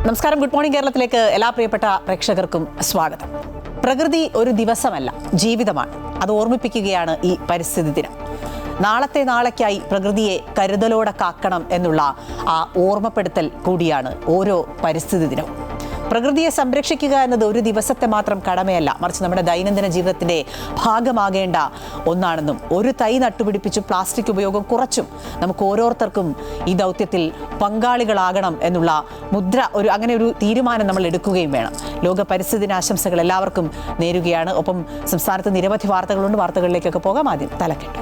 നമസ്കാരം. Good morning കേരളത്തിലേക്ക് എല്ലാ പ്രിയപ്പെട്ട പ്രേക്ഷകർക്കും സ്വാഗതം. പ്രകൃതി ഒരു ദിവസമല്ല, ജീവിതമാണ്. അത് ഓർമ്മിപ്പിക്കുകയാണ് ഈ പരിസ്ഥിതി ദിനം. നാളത്തെ നാളേക്കായി പ്രകൃതിയെ കരുതലോടെ കാക്കണം എന്നുള്ള ആ ഓർമ്മപ്പെടുത്തൽ കൂടിയാണ് ഓരോ പരിസ്ഥിതി ദിനവും. പ്രകൃതിയെ സംരക്ഷിക്കുക എന്നത് ഒരു ദിവസത്തെ മാത്രം കടമയല്ല, മറിച്ച് നമ്മുടെ ദൈനംദിന ജീവിതത്തിന്റെ ഭാഗമാകേണ്ട ഒന്നാണെന്നും ഒരു തൈ നട്ടുപിടിപ്പിച്ചു പ്ലാസ്റ്റിക് ഉപയോഗം കുറച്ചും നമുക്ക് ഓരോരുത്തർക്കും ഈ ദൗത്യത്തിൽ പങ്കാളികളാകണം എന്നുള്ള അങ്ങനെ ഒരു തീരുമാനം നമ്മൾ എടുക്കുകയും വേണം. ലോക പരിസ്ഥിതി ദിനാശംസകൾ എല്ലാവർക്കും നേരുകയാണ്. ഒപ്പം സംസ്ഥാനത്ത് നിരവധി വാർത്തകളുണ്ട്. വാർത്തകളിലേക്കൊക്കെ പോകാം. ആദ്യം തലക്കെട്ട്.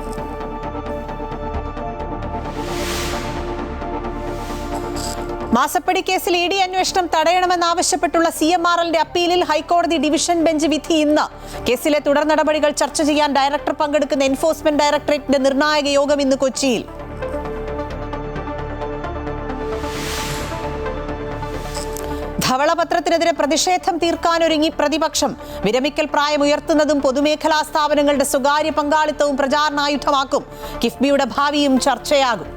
മാസപ്പടി കേസിൽ ഇഡി അന്വേഷണം തടയണമെന്നാവശ്യപ്പെട്ടുള്ള CMRLന്റെ അപ്പീലിൽ ഹൈക്കോടതി ഡിവിഷൻ ബെഞ്ച് വിധി ഇന്ന്. കേസിലെ തുടർ നടപടികൾ ചർച്ച ചെയ്യാൻ ഡയറക്ടർ പങ്കെടുക്കുന്ന എൻഫോഴ്സ്മെന്റ് ഡയറക്ടറേറ്റിന്റെ നിർണായക യോഗം ഇന്ന് കൊച്ചിയിൽ. ധവളപത്രത്തിനെതിരെ പ്രതിഷേധം തീർക്കാനൊരുങ്ങി പ്രതിപക്ഷം. വിരമിക്കൽ പ്രായം ഉയർത്തുന്നതും പൊതുമേഖലാ സ്ഥാപനങ്ങളുടെ സ്വകാര്യ പങ്കാളിത്തവും പ്രചാരണായുധമാക്കും. കിഫ്ബിയുടെ ഭാവിയും ചർച്ചയാകും.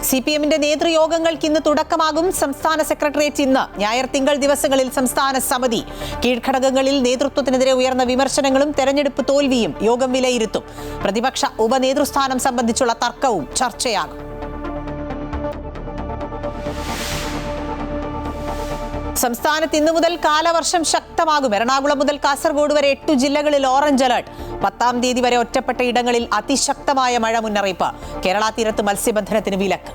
CPMന്റെ നേതൃയോഗങ്ങൾക്ക് ഇന്ന് തുടക്കമാകും. സംസ്ഥാന സെക്രട്ടേറിയറ്റ് ഇന്ന്. ഞായർ തിങ്കൾ ദിവസങ്ങളിൽ സംസ്ഥാന സമിതി. കീഴ്ഘടകങ്ങളിൽ നേതൃത്വത്തിനെതിരെ ഉയർന്ന വിമർശനങ്ങളും തെരഞ്ഞെടുപ്പ് തോൽവിയും യോഗം വിലയിരുത്തും. പ്രതിപക്ഷ ഉപനേതൃസ്ഥാനം സംബന്ധിച്ചുള്ള തർക്കവും ചർച്ചയാകും. സംസ്ഥാനത്ത് ഇന്നു മുതൽ കാലവർഷം ശക്തമാകും. എറണാകുളം മുതൽ കാസർഗോഡ് വരെ 8 ജില്ലകളിൽ ഓറഞ്ച് അലർട്ട്. 10-ാം തീയതി വരെ ഒറ്റപ്പെട്ട ഇടങ്ങളിൽ അതിശക്തമായ മഴ മുന്നറിയിപ്പ്. കേരള തീരത്ത് മത്സ്യബന്ധനത്തിന് വിലക്ക്.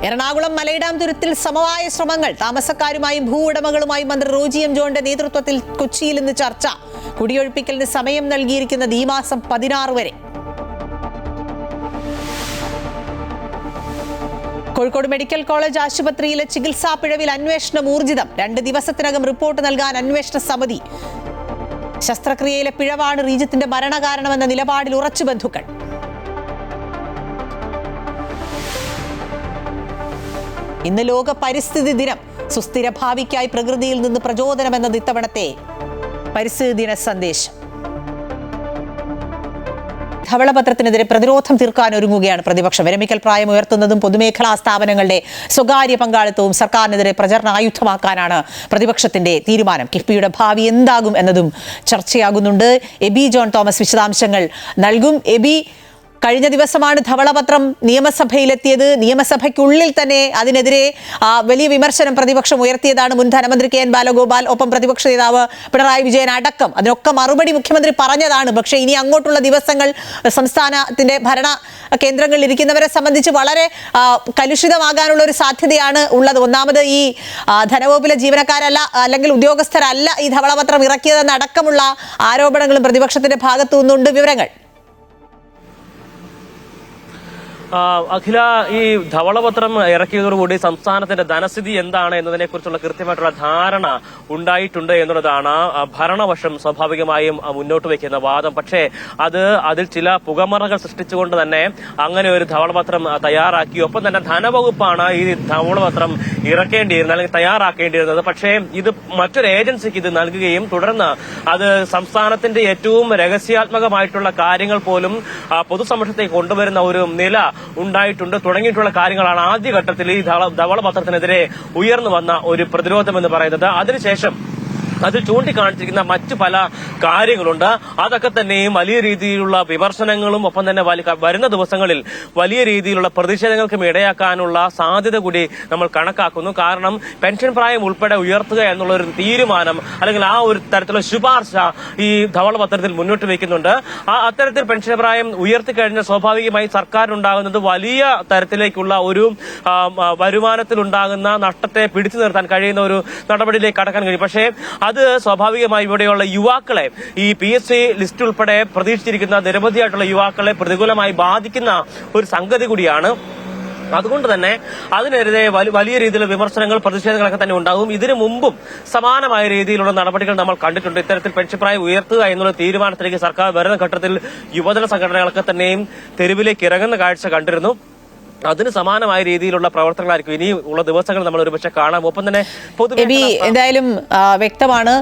എറണാകുളം മലയിടാം തുരുത്തിൽ സമവായ ശ്രമങ്ങൾ. താമസക്കാരുമായും ഭൂ ഉടമകളുമായും മന്ത്രി റോജി എം ജോണിന്റെ നേതൃത്വത്തിൽ കൊച്ചിയിൽ ഇന്ന് ചർച്ച. കുടിയൊഴിപ്പിക്കലിന് സമയം നൽകിയിരിക്കുന്നത് ഈ മാസം 16 വരെ. കോഴിക്കോട് മെഡിക്കൽ കോളേജ് ആശുപത്രിയിലെ ചികിത്സാ പിഴവിൽ അന്വേഷണം ഊർജിതം. 2 ദിവസത്തിനകം റിപ്പോർട്ട് നൽകാൻ അന്വേഷണ സമിതി. ശസ്ത്രക്രിയയിലെ പിഴവാണ് റീജിത്തിന്റെ മരണകാരണമെന്ന നിലപാടിൽ ഉറച്ചു ബന്ധുക്കൾ. ഇന്ന് ലോക പരിസ്ഥിതി ദിനം. സുസ്ഥിര ഭാവിക്കായി പ്രകൃതിയിൽ നിന്ന് പ്രചോദനമെന്നത് ഇത്തവണത്തെ പരിസ്ഥിതി ദിന സന്ദേശം. ധവളപത്രത്തിനെതിരെ പ്രതിരോധം തീർക്കാൻ ഒരുങ്ങുകയാണ് പ്രതിപക്ഷം. വിരമിക്കൽ പ്രായം ഉയർത്തുന്നതും പൊതുമേഖലാ സ്ഥാപനങ്ങളുടെ സ്വകാര്യ പങ്കാളിത്തവും സർക്കാരിനെതിരെ പ്രചരണായുധമാക്കാനാണ് പ്രതിപക്ഷത്തിന്റെ തീരുമാനം. കിഫ്ബിയുടെ ഭാവി എന്താകും എന്നതും ചർച്ചയാകുന്നുണ്ട്. എബി ജോൺ തോമസ് വിശദാംശങ്ങൾ നൽകും. എബി, കഴിഞ്ഞ ദിവസമാണ് ധവളപത്രം നിയമസഭയിലെത്തിയത്. നിയമസഭയ്ക്കുള്ളിൽ തന്നെ അതിനെതിരെ വലിയ വിമർശനം പ്രതിപക്ഷം ഉയർത്തിയതാണ്. മുൻ ധനമന്ത്രി KN ബാലഗോപാൽ, ഒപ്പം പ്രതിപക്ഷ നേതാവ് പിണറായി വിജയൻ അടക്കം. അതിനൊക്കെ മറുപടി മുഖ്യമന്ത്രി പറഞ്ഞതാണ്. പക്ഷേ ഇനി അങ്ങോട്ടുള്ള ദിവസങ്ങൾ സംസ്ഥാനത്തിന്റെ ഭരണ കേന്ദ്രങ്ങളിൽ ഇരിക്കുന്നവരെ സംബന്ധിച്ച് വളരെ കലുഷിതമാകാനുള്ള ഒരു സാധ്യതയാണ് ഉള്ളത്. ഒന്നാമത് ഈ ധനവകുപ്പിലെ ജീവനക്കാരല്ല, അല്ലെങ്കിൽ ഉദ്യോഗസ്ഥരല്ല ഈ ധവളപത്രം ഇറക്കിയതെന്നടക്കമുള്ള ആരോപണങ്ങളും പ്രതിപക്ഷത്തിന്റെ ഭാഗത്തു നിന്നുണ്ട്. വിവരങ്ങൾ. അഖില, ഈ ധവളപത്രം ഇറക്കിയതോടുകൂടി സംസ്ഥാനത്തിന്റെ ധനസ്ഥിതി എന്താണ് എന്നതിനെ കുറിച്ചുള്ള കൃത്യമായിട്ടുള്ള ധാരണ ഉണ്ടായിട്ടുണ്ട് എന്നുള്ളതാണ് ഭരണപക്ഷം സ്വാഭാവികമായും മുന്നോട്ട് വയ്ക്കുന്ന വാദം. പക്ഷേ അതിൽ ചില പുകമറകൾ സൃഷ്ടിച്ചുകൊണ്ട് തന്നെ അങ്ങനെ ഒരു ധവളപത്രം തയ്യാറാക്കി. ഒപ്പം തന്നെ ധനവകുപ്പാണ് ഈ ധവളപത്രം ഇറക്കേണ്ടിയിരുന്നത്, അല്ലെങ്കിൽ തയ്യാറാക്കേണ്ടിയിരുന്നത്. പക്ഷേ ഇത് മറ്റൊരു ഏജൻസിക്ക് ഇത് നൽകുകയും തുടർന്ന് അത് സംസ്ഥാനത്തിന്റെ ഏറ്റവും രഹസ്യാത്മകമായിട്ടുള്ള കാര്യങ്ങൾ പോലും പൊതുസമക്ഷത്തേക്ക് കൊണ്ടുവരുന്ന ഒരു നില ഉണ്ടായിട്ടുണ്ട്. തുടങ്ങിയിട്ടുള്ള കാര്യങ്ങളാണ് ആദ്യഘട്ടത്തിൽ ഈ ധവളപത്രത്തിനെതിരെ ഉയർന്നു വന്ന ഒരു പ്രതിരോധം എന്ന് പറയുന്നത്. അതിനുശേഷം അതിൽ ചൂണ്ടിക്കാണിച്ചിരിക്കുന്ന മറ്റു പല കാര്യങ്ങളുണ്ട്. അതൊക്കെ തന്നെയും വലിയ രീതിയിലുള്ള വിമർശനങ്ങളും ഒപ്പം തന്നെ വരുന്ന ദിവസങ്ങളിൽ വലിയ രീതിയിലുള്ള പ്രതിഷേധങ്ങൾക്കും ഇടയാക്കാനുള്ള സാധ്യത കൂടി നമ്മൾ കണക്കാക്കുന്നു. കാരണം പെൻഷൻ പ്രായം ഉൾപ്പെടെ ഉയർത്തുക എന്നുള്ള ഒരു തീരുമാനം, അല്ലെങ്കിൽ ആ ഒരു തരത്തിലുള്ള ശുപാർശ ഈ ധവളപത്രത്തിൽ മുന്നോട്ട് വയ്ക്കുന്നുണ്ട്. അത്തരത്തിൽ പെൻഷൻ പ്രായം ഉയർത്തിക്കഴിഞ്ഞാൽ സ്വാഭാവികമായി സർക്കാരിനുണ്ടാകുന്നത് വലിയ തരത്തിലേക്കുള്ള ഒരു വരുമാനത്തിലുണ്ടാകുന്ന നഷ്ടത്തെ പിടിച്ചു നിർത്താൻ കഴിയുന്ന ഒരു നടപടിയിലേക്ക് കടക്കാൻ കഴിയും. പക്ഷേ അത് സ്വാഭാവികമായി ഇവിടെയുള്ള യുവാക്കളെ, ഈ PSC ലിസ്റ്റ് ഉൾപ്പെടെ പ്രതീക്ഷിച്ചിരിക്കുന്ന നിരവധിയായിട്ടുള്ള യുവാക്കളെ പ്രതികൂലമായി ബാധിക്കുന്ന ഒരു സംഗതി കൂടിയാണ്. അതുകൊണ്ട് തന്നെ അതിനെതിരെ വലിയ രീതിയിലുള്ള വിമർശനങ്ങൾ, പ്രതിഷേധങ്ങളൊക്കെ തന്നെ ഉണ്ടാകും. ഇതിനു മുമ്പും സമാനമായ രീതിയിലുള്ള നടപടികൾ നമ്മൾ കണ്ടിട്ടുണ്ട്. ഇത്തരത്തിൽ പെൻഷൻ പ്രായം ഉയർത്തുക എന്നുള്ള തീരുമാനത്തിലേക്ക് സർക്കാർ വരുന്ന ഘട്ടത്തിൽ യുവജന സംഘടനകളൊക്കെ തന്നെയും തെരുവിലേക്ക് ഇറങ്ങുന്ന കാഴ്ച കണ്ടിരുന്നു. അതിന് സമാനമായ രീതിയിലുള്ള പ്രവർത്തനങ്ങളായിരിക്കും ഇനി ഉള്ള ദിവസങ്ങൾ നമ്മൾ ഒരുപക്ഷെ കാണാം. ഒപ്പം തന്നെ എന്തായാലും വ്യക്തമാണ്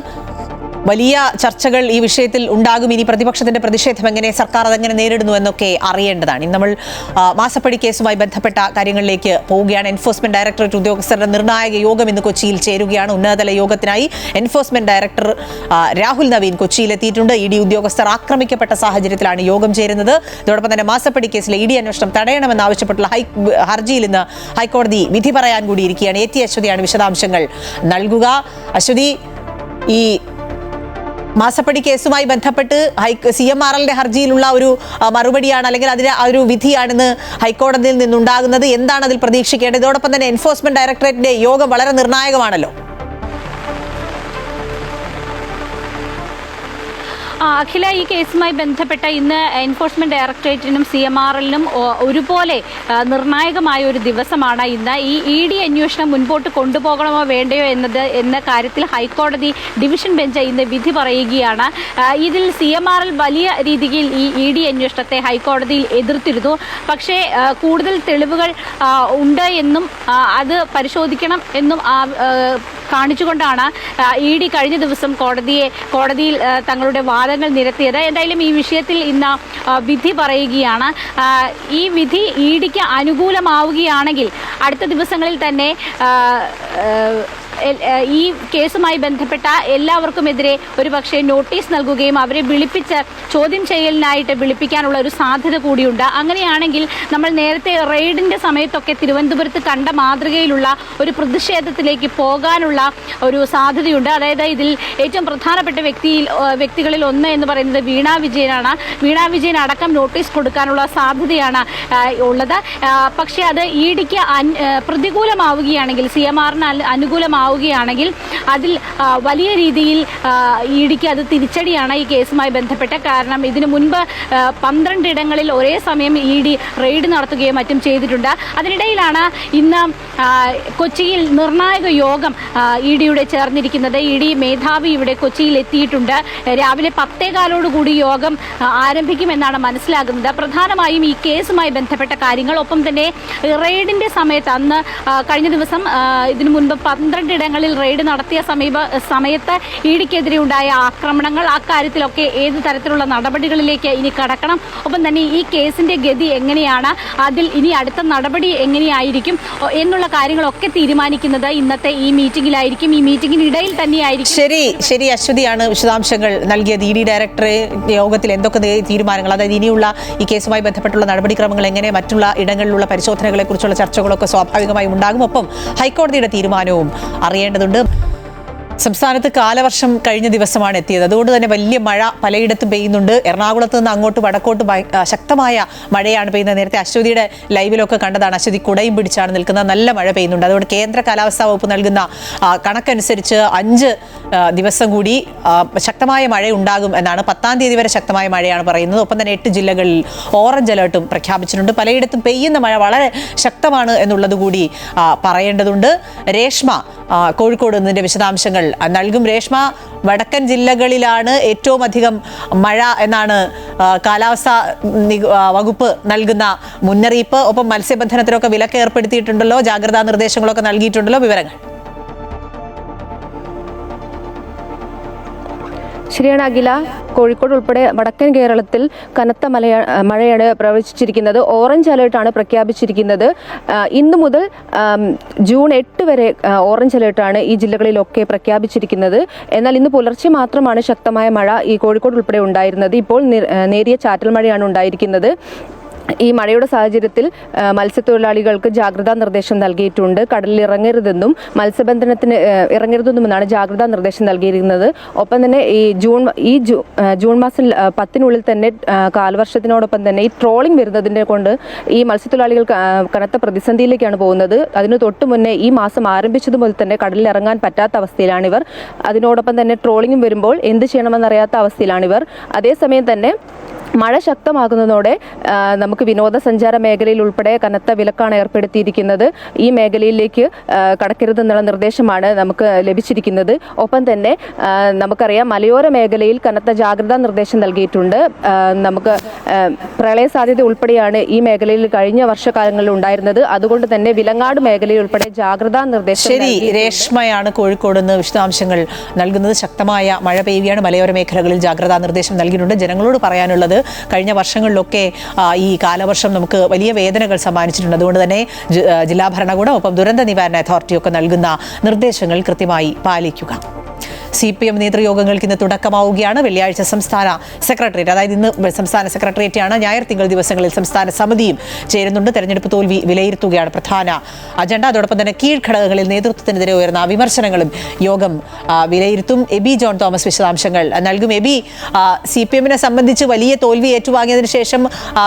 വലിയ ചർച്ചകൾ ഈ വിഷയത്തിൽ ഉണ്ടാകും. ഇനി പ്രതിപക്ഷത്തിന്റെ പ്രതിഷേധം എങ്ങനെ, സർക്കാർ അതെങ്ങനെ നേരിടുന്നു എന്നൊക്കെ അറിയേണ്ടതാണ്. ഇന്ന് നമ്മൾ മാസപ്പടി കേസുമായി ബന്ധപ്പെട്ട കാര്യങ്ങളിലേക്ക് പോവുകയാണ്. എൻഫോഴ്സ്മെന്റ് ഡയറക്ടറേറ്റ് ഉദ്യോഗസ്ഥരുടെ നിർണായക യോഗം ഇന്ന് കൊച്ചിയിൽ ചേരുകയാണ്. ഉന്നതതല യോഗത്തിനായി എൻഫോഴ്സ്മെന്റ് ഡയറക്ടർ രാഹുൽ നവീൻ കൊച്ചിയിലെത്തിയിട്ടുണ്ട്. ഇ ഡി ഉദ്യോഗസ്ഥർ ആക്രമിക്കപ്പെട്ട സാഹചര്യത്തിലാണ് യോഗം ചേരുന്നത്. ഇതോടൊപ്പം തന്നെ മാസപ്പടി കേസിലെ ഇ ഡി അന്വേഷണം തടയണമെന്നാവശ്യപ്പെട്ടുള്ള ഹർജിയിൽ ഇന്ന് ഹൈക്കോടതി വിധി പറയാൻ കൂടിയിരിക്കുകയാണ്. എ ടി അശ്വതിയാണ് വിശദാംശങ്ങൾ നൽകുക. അശ്വതി, ഈ മാസപ്പടി കേസുമായി ബന്ധപ്പെട്ട് CMRLന്റെ ഹർജിയിലുള്ള ഒരു മറുപടിയാണ്, അല്ലെങ്കിൽ അതിന് ഒരു വിധിയാണെന്ന് ഹൈക്കോടതിയിൽ നിന്നുണ്ടാകുന്നത്. എന്താണ് അതിൽ പ്രതീക്ഷിക്കേണ്ടത്? ഇതോടൊപ്പം തന്നെ എൻഫോഴ്സ്മെന്റ് ഡയറക്ടറേറ്റിന്റെ യോഗം വളരെ നിർണായകമാണല്ലോ. അഖില, ഈ കേസുമായി ബന്ധപ്പെട്ട ഇന്ന് എൻഫോഴ്സ്മെന്റ് ഡയറക്ടറേറ്റിനും CMRLനും ഒരുപോലെ നിർണായകമായ ഒരു ദിവസമാണ് ഇന്ന്. ഈ ED അന്വേഷണം മുൻപോട്ട് കൊണ്ടുപോകണമോ വേണ്ടയോ എന്ന കാര്യത്തിൽ ഹൈക്കോടതി ഡിവിഷൻ ബെഞ്ച് ഇന്ന് വിധി പറയുകയാണ്. ഇതിൽ CMRL വലിയ രീതിയിൽ ഈ ED അന്വേഷണത്തെ ഹൈക്കോടതിയിൽ എതിർത്തിരുന്നു. പക്ഷേ കൂടുതൽ തെളിവുകൾ ഉണ്ട് എന്നും അത് പരിശോധിക്കണം എന്നും കാണിച്ചുകൊണ്ടാണ് ED കഴിഞ്ഞ ദിവസം കോടതിയിൽ തങ്ങളുടെ വാദങ്ങൾ നിരത്തിയത്. എന്തായാലും ഈ വിഷയത്തിൽ ഇന്ന് വിധി പറയുകയാണ്. ഈ വിധി EDക്ക് അനുകൂലമാവുകയാണെങ്കിൽ അടുത്ത ദിവസങ്ങളിൽ തന്നെ ഈ കേസുമായി ബന്ധപ്പെട്ട എല്ലാവർക്കുമെതിരെ ഒരുപക്ഷെ നോട്ടീസ് നൽകുകയും അവരെ വിളിപ്പിച്ച് ചോദ്യം ചെയ്യലിനായിട്ട് വിളിപ്പിക്കാനുള്ള ഒരു സാധ്യത കൂടിയുണ്ട്. അങ്ങനെയാണെങ്കിൽ നമ്മൾ നേരത്തെ റെയ്ഡിന്റെ സമയത്തൊക്കെ തിരുവനന്തപുരത്ത് കണ്ട മാതൃകയിലുള്ള ഒരു പ്രതിഷേധത്തിലേക്ക് പോകാനുള്ള ഒരു സാധ്യതയുണ്ട്. അതായത് ഇതിൽ ഏറ്റവും പ്രധാനപ്പെട്ട വ്യക്തികളിൽ ഒന്ന് എന്ന് പറയുന്നത് വീണ വിജയനാണ്. വീണ വിജയൻ അടക്കം നോട്ടീസ് കൊടുക്കാനുള്ള സാധ്യതയാണ് ഉള്ളത്. പക്ഷേ അത് EDക്ക് പ്രതികൂലമാവുകയാണെങ്കിൽ, CMRന് അനുകൂലമാവുകയാണെങ്കിൽ അതിൽ വലിയ രീതിയിൽ EDക്ക് അത് തിരിച്ചടിയാണ് ഈ കേസുമായി ബന്ധപ്പെട്ട്. കാരണം ഇതിനു മുൻപ് 12 ഇടങ്ങളിൽ ഒരേ സമയം ED റെയ്ഡ് നടത്തുകയും മറ്റും ചെയ്തിട്ടുണ്ട്. അതിനിടയിലാണ് ഇന്ന് കൊച്ചിയിൽ നിർണായക യോഗം EDയുടെ ചേർന്നിരിക്കുന്നത്. ED മേധാവി ഇവിടെ കൊച്ചിയിൽ എത്തിയിട്ടുണ്ട്. രാവിലെ 10:15 യോഗം ആരംഭിക്കുമെന്നാണ് മനസ്സിലാകുന്നത്. പ്രധാനമായും ഈ കേസുമായി ബന്ധപ്പെട്ട കാര്യങ്ങൾ, ഒപ്പം തന്നെ റെയ്ഡിന്റെ സമയത്ത് അന്ന് കഴിഞ്ഞ ദിവസം ഇതിനു മുൻപ് 12 ഇടങ്ങളിൽ റെയ്ഡ് നടത്തിയ സമയത്ത് EDക്കെതിരെ ഉണ്ടായ ആക്രമണങ്ങൾ, അക്കാര്യത്തിലൊക്കെ ഏത് തരത്തിലുള്ള നടപടികളിലേക്ക് ഇനി കടക്കണം, ഒപ്പം തന്നെ ഈ കേസിന്റെ ഗതി എങ്ങനെയാണ്, അതിൽ ഇനി അടുത്ത നടപടി എങ്ങനെയായിരിക്കും എന്നുള്ള കാര്യങ്ങളൊക്കെ തീരുമാനിക്കുന്നത് ഇന്നത്തെ ഈ മീറ്റിംഗിലായിരിക്കും. ഈ മീറ്റിംഗിനിടയിൽ തന്നെയായിരിക്കും. ശരി അശ്വതിയാണ് വിശദാംശങ്ങൾ നൽകിയത്. ED ഡയറക്ടറേറ്റ് യോഗത്തിൽ എന്തൊക്കെ തീരുമാനങ്ങൾ, അതായത് ഇനിയുള്ള ഈ കേസുമായി ബന്ധപ്പെട്ടുള്ള നടപടിക്രമങ്ങൾ എങ്ങനെ, മറ്റുള്ള ഇടങ്ങളിലുള്ള പരിശോധനകളെ കുറിച്ചുള്ള ചർച്ചകളൊക്കെ സ്വാഭാവികമായും ഉണ്ടാകും. ഒപ്പം ഹൈക്കോടതിയുടെ തീരുമാനവും അറിയേണ്ടതുണ്ട്. സംസ്ഥാനത്ത് കാലവർഷം കഴിഞ്ഞ ദിവസമാണ് എത്തിയത്. അതുകൊണ്ട് തന്നെ വലിയ മഴ പലയിടത്തും പെയ്യുന്നുണ്ട്. എറണാകുളത്ത് നിന്ന് അങ്ങോട്ട് വടക്കോട്ട് ശക്തമായ മഴയാണ് പെയ്യുന്നത്. നേരത്തെ അശ്വതിയുടെ ലൈവിലൊക്കെ കണ്ടതാണ്. അശ്വതി കുടയും പിടിച്ചാണ് നിൽക്കുന്നത്. നല്ല മഴ പെയ്യുന്നുണ്ട്. അതുകൊണ്ട് കേന്ദ്ര കാലാവസ്ഥാ വകുപ്പ് നൽകുന്ന കണക്കനുസരിച്ച് 5 ദിവസം കൂടി ശക്തമായ മഴ ഉണ്ടാകും എന്നാണ്. 10-ാം തീയതി വരെ ശക്തമായ മഴയാണ് പറയുന്നത്. ഒപ്പം തന്നെ 8 ജില്ലകളിൽ ഓറഞ്ച് അലേർട്ടും പ്രഖ്യാപിച്ചിട്ടുണ്ട്. പലയിടത്തും പെയ്യുന്ന മഴ വളരെ ശക്തമാണ് എന്നുള്ളത് കൂടി പറയേണ്ടതുണ്ട്. രേഷ്മ കോഴിക്കോട് നിന്നിന്റെ വിശദാംശങ്ങൾ നൽകും. രേഷ്മ, വടക്കൻ ജില്ലകളിലാണ് ഏറ്റവും അധികം മഴ എന്നാണ് കാലാവസ്ഥാ വകുപ്പ് നൽകുന്ന മുന്നറിയിപ്പ്. ഒപ്പം മത്സ്യബന്ധനത്തിനൊക്കെ വിലക്ക് ഏർപ്പെടുത്തിയിട്ടുണ്ടല്ലോ, ജാഗ്രതാ നിർദ്ദേശങ്ങളൊക്കെ നൽകിയിട്ടുണ്ടല്ലോ. വിവരങ്ങൾ. ശരിയാണ് അഖില. കോഴിക്കോട് ഉൾപ്പെടെ വടക്കൻ കേരളത്തിൽ കനത്ത മഴയാണ് പ്രവചിച്ചിരിക്കുന്നത്. ഓറഞ്ച് അലേർട്ടാണ് പ്രഖ്യാപിച്ചിരിക്കുന്നത്. ഇന്നു മുതൽ ജൂൺ 8 വരെ ഓറഞ്ച് അലേർട്ടാണ് ഈ ജില്ലകളിലൊക്കെ പ്രഖ്യാപിച്ചിരിക്കുന്നത്. എന്നാൽ ഇന്ന് പുലർച്ചെ മാത്രമാണ് ശക്തമായ മഴ ഈ കോഴിക്കോട് ഉൾപ്പെടെ ഉണ്ടായിരുന്നത്. ഇപ്പോൾ നേരിയ ചാറ്റൽ മഴയാണ് ഉണ്ടായിരിക്കുന്നത്. ഈ മഴയുടെ സാഹചര്യത്തിൽ മത്സ്യത്തൊഴിലാളികൾക്ക് ജാഗ്രതാ നിർദ്ദേശം നൽകിയിട്ടുണ്ട്. കടലിൽ ഇറങ്ങരുതെന്നും മത്സ്യബന്ധനത്തിന് ഇറങ്ങരുതെന്നുമെന്നാണ് ജാഗ്രതാ നിർദ്ദേശം നൽകിയിരിക്കുന്നത്. ഒപ്പം തന്നെ ജൂൺ മാസം 10-നുള്ളിൽ തന്നെ കാലവർഷത്തിനോടൊപ്പം തന്നെ ഈ ട്രോളിംഗ് വരുന്നതിനെ കൊണ്ട് ഈ മത്സ്യത്തൊഴിലാളികൾ കനത്ത പ്രതിസന്ധിയിലേക്കാണ് പോകുന്നത്. അതിന് തൊട്ടു മുന്നേ ഈ മാസം ആരംഭിച്ചതു മുതൽ തന്നെ കടലിൽ ഇറങ്ങാൻ പറ്റാത്ത അവസ്ഥയിലാണിവർ. അതിനോടൊപ്പം തന്നെ ട്രോളിംഗും വരുമ്പോൾ എന്ത് ചെയ്യണമെന്നറിയാത്ത അവസ്ഥയിലാണിവർ. അതേസമയം തന്നെ മഴ ശക്തമാകുന്നതോടെ നമുക്ക് വിനോദസഞ്ചാര മേഖലയിൽ ഉൾപ്പെടെ കനത്ത വിലക്കാണ് ഏർപ്പെടുത്തിയിരിക്കുന്നത്. ഈ മേഖലയിലേക്ക് കടക്കരുതെന്നുള്ള നിർദ്ദേശമാണ് നമുക്ക് ലഭിച്ചിരിക്കുന്നത്. ഒപ്പം തന്നെ നമുക്കറിയാം മലയോര മേഖലയിൽ കനത്ത ജാഗ്രതാ നിർദ്ദേശം നൽകിയിട്ടുണ്ട്. നമുക്ക് പ്രളയ സാധ്യത ഉൾപ്പെടെയാണ് ഈ മേഖലയിൽ കഴിഞ്ഞ വർഷകാലങ്ങളിൽ ഉണ്ടായിരുന്നത്. അതുകൊണ്ട് തന്നെ വിലങ്ങാട് മേഖലയിൽ ഉൾപ്പെടെ ജാഗ്രതാ നിർദ്ദേശം. ശരി, രേഷ്മയാണ് കോഴിക്കോട് നിന്ന് വിശദാംശങ്ങൾ നൽകുന്നത്. ശക്തമായ മഴ പെയ്യുകയാണ്. മലയോര മേഖലകളിൽ ജാഗ്രതാ നിർദ്ദേശം നൽകിയിട്ടുണ്ട്. ജനങ്ങളോട് പറയാനുള്ളത്, കഴിഞ്ഞ വർഷങ്ങളിലൊക്കെ ഈ കാലവർഷം നമുക്ക് വലിയ വേദനകൾ സമ്മാനിച്ചിട്ടുണ്ട്. അതുകൊണ്ട് തന്നെ ജില്ലാ ഭരണകൂടം ഒപ്പം ദുരന്ത നിവാരണ അതോറിറ്റിയൊക്കെ നൽകുന്ന നിർദ്ദേശങ്ങൾ കൃത്യമായി പാലിക്കുക. CPM നേതൃയോഗങ്ങൾക്ക് ഇന്ന് തുടക്കമാവുകയാണ്. വെള്ളിയാഴ്ച സംസ്ഥാന സെക്രട്ടേറിയറ്റ്, അതായത് ഇന്ന് സംസ്ഥാന സെക്രട്ടേറിയറ്റാണ്. ഞായർ തിങ്കൾ ദിവസങ്ങളിൽ സംസ്ഥാന സമിതിയും ചേരുന്നുണ്ട്. തെരഞ്ഞെടുപ്പ് തോൽവി വിലയിരുത്തുകയാണ് പ്രധാന അജണ്ട. അതോടൊപ്പം തന്നെ കീഴ്ഘടകങ്ങളിൽ നേതൃത്വത്തിനെതിരെ ഉയർന്ന വിമർശനങ്ങളും യോഗം വിലയിരുത്തും. എബി ജോൺ തോമസ് വിശദാംശങ്ങൾ നൽകും. എബി, CPM-നെ സംബന്ധിച്ച് വലിയ തോൽവി ഏറ്റുവാങ്ങിയതിനു ശേഷം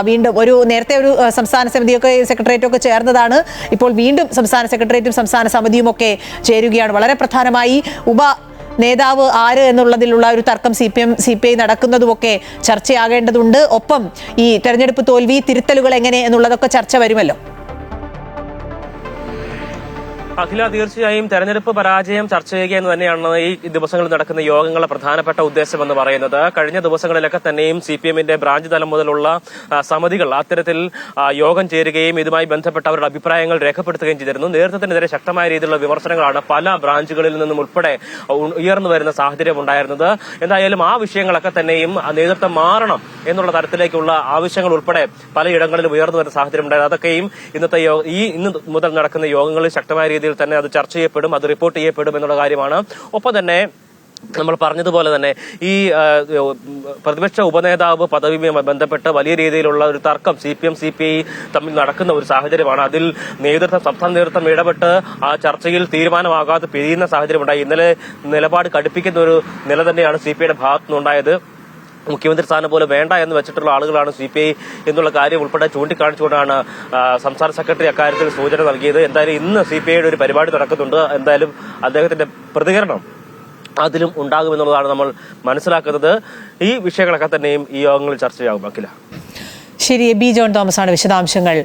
വീണ്ടും നേരത്തെ ഒരു സംസ്ഥാന സമിതിയൊക്കെ സെക്രട്ടേറിയറ്റൊക്കെ ചേർന്നതാണ്. ഇപ്പോൾ വീണ്ടും സംസ്ഥാന സെക്രട്ടേറിയറ്റും സംസ്ഥാന സമിതിയും ഒക്കെ ചേരുകയാണ്. വളരെ പ്രധാനമായി നേതാവ് ആര് എന്നുള്ളതിലുള്ള ഒരു തർക്കം CPI നടക്കുന്നതുമൊക്കെ ചർച്ചയാകേണ്ടതുണ്ട്. ഒപ്പം ഈ തെരഞ്ഞെടുപ്പ് തോൽവി തിരുത്തലുകൾ എങ്ങനെ എന്നുള്ളതൊക്കെ ചർച്ച വരുമല്ലോ. അഖില, തീർച്ചയായും തെരഞ്ഞെടുപ്പ് പരാജയം ചർച്ച ചെയ്യുക എന്ന് തന്നെയാണ് ഈ ദിവസങ്ങളിൽ നടക്കുന്ന യോഗങ്ങളുടെ പ്രധാനപ്പെട്ട ഉദ്ദേശം എന്ന് പറയുന്നത്. കഴിഞ്ഞ ദിവസങ്ങളിലൊക്കെ തന്നെയും CPM-ന്റെ ബ്രാഞ്ച് തലം മുതലുള്ള സമിതികൾ അത്തരത്തിൽ യോഗം ചേരുകയും ഇതുമായി ബന്ധപ്പെട്ട അവരുടെ അഭിപ്രായങ്ങൾ രേഖപ്പെടുത്തുകയും ചെയ്തിരുന്നു. നേതൃത്വത്തിനെതിരെ ശക്തമായ രീതിയിലുള്ള വിമർശനങ്ങളാണ് പല ബ്രാഞ്ചുകളിൽ നിന്നും ഉൾപ്പെടെ ഉയർന്നു വരുന്ന സാഹചര്യം ഉണ്ടായിരുന്നത്. എന്തായാലും ആ വിഷയങ്ങളൊക്കെ തന്നെയും നേതൃത്വം മാറണം എന്നുള്ള തരത്തിലേക്കുള്ള ആവശ്യങ്ങൾ ഉൾപ്പെടെ പലയിടങ്ങളിലും ഉയർന്നു വരുന്ന സാഹചര്യം ഉണ്ടായത്. അതൊക്കെയും ഇന്ന് മുതൽ നടക്കുന്ന യോഗങ്ങളിൽ ശക്തമായ രീതിയിൽ തന്നെ അത് ചർച്ച ചെയ്യപ്പെടും, അത് റിപ്പോർട്ട് ചെയ്യപ്പെടും എന്നുള്ള കാര്യമാണ്. ഒപ്പം തന്നെ നമ്മൾ പറഞ്ഞതുപോലെ തന്നെ ഈ പ്രതിപക്ഷ ഉപനേതാവ് പദവിയുമായി ബന്ധപ്പെട്ട് വലിയ രീതിയിലുള്ള ഒരു തർക്കം CPI തമ്മിൽ നടക്കുന്ന ഒരു സാഹചര്യമാണ്. അതിൽ സംസ്ഥാന നേതൃത്വം ഇടപെട്ട് ആ ചർച്ചയിൽ തീരുമാനമാകാതെ പിരിയുന്ന സാഹചര്യം ഉണ്ടായി. ഇന്നലെ നിലപാട് കടുപ്പിക്കുന്ന ഒരു നില തന്നെയാണ് CPIയുടെ ഭാഗത്തുനിന്നുണ്ടായത്. മുഖ്യമന്ത്രി സ്ഥാനം പോലെ വേണ്ട എന്ന് വെച്ചിട്ടുള്ള ആളുകളാണ് CPI എന്നുള്ള കാര്യം ഉൾപ്പെടെ ചൂണ്ടിക്കാണിച്ചുകൊണ്ടാണ് സംസ്ഥാന സെക്രട്ടറി അക്കാര്യത്തിൽ സൂചന നൽകിയത്. എന്തായാലും ഇന്ന് CPIയുടെ ഒരു പരിപാടി നടക്കുന്നുണ്ട്. എന്തായാലും അദ്ദേഹത്തിന്റെ പ്രതികരണം അതിലും ഉണ്ടാകുമെന്നുള്ളതാണ് നമ്മൾ മനസ്സിലാക്കുന്നത്. ഈ വിഷയങ്ങളൊക്കെ തന്നെയും ഈ യോഗങ്ങളിൽ ചർച്ചയാകും. അഖില, ശരി, എബി ജോൺ തോമസ് ആണ് വിശദാംശങ്ങൾ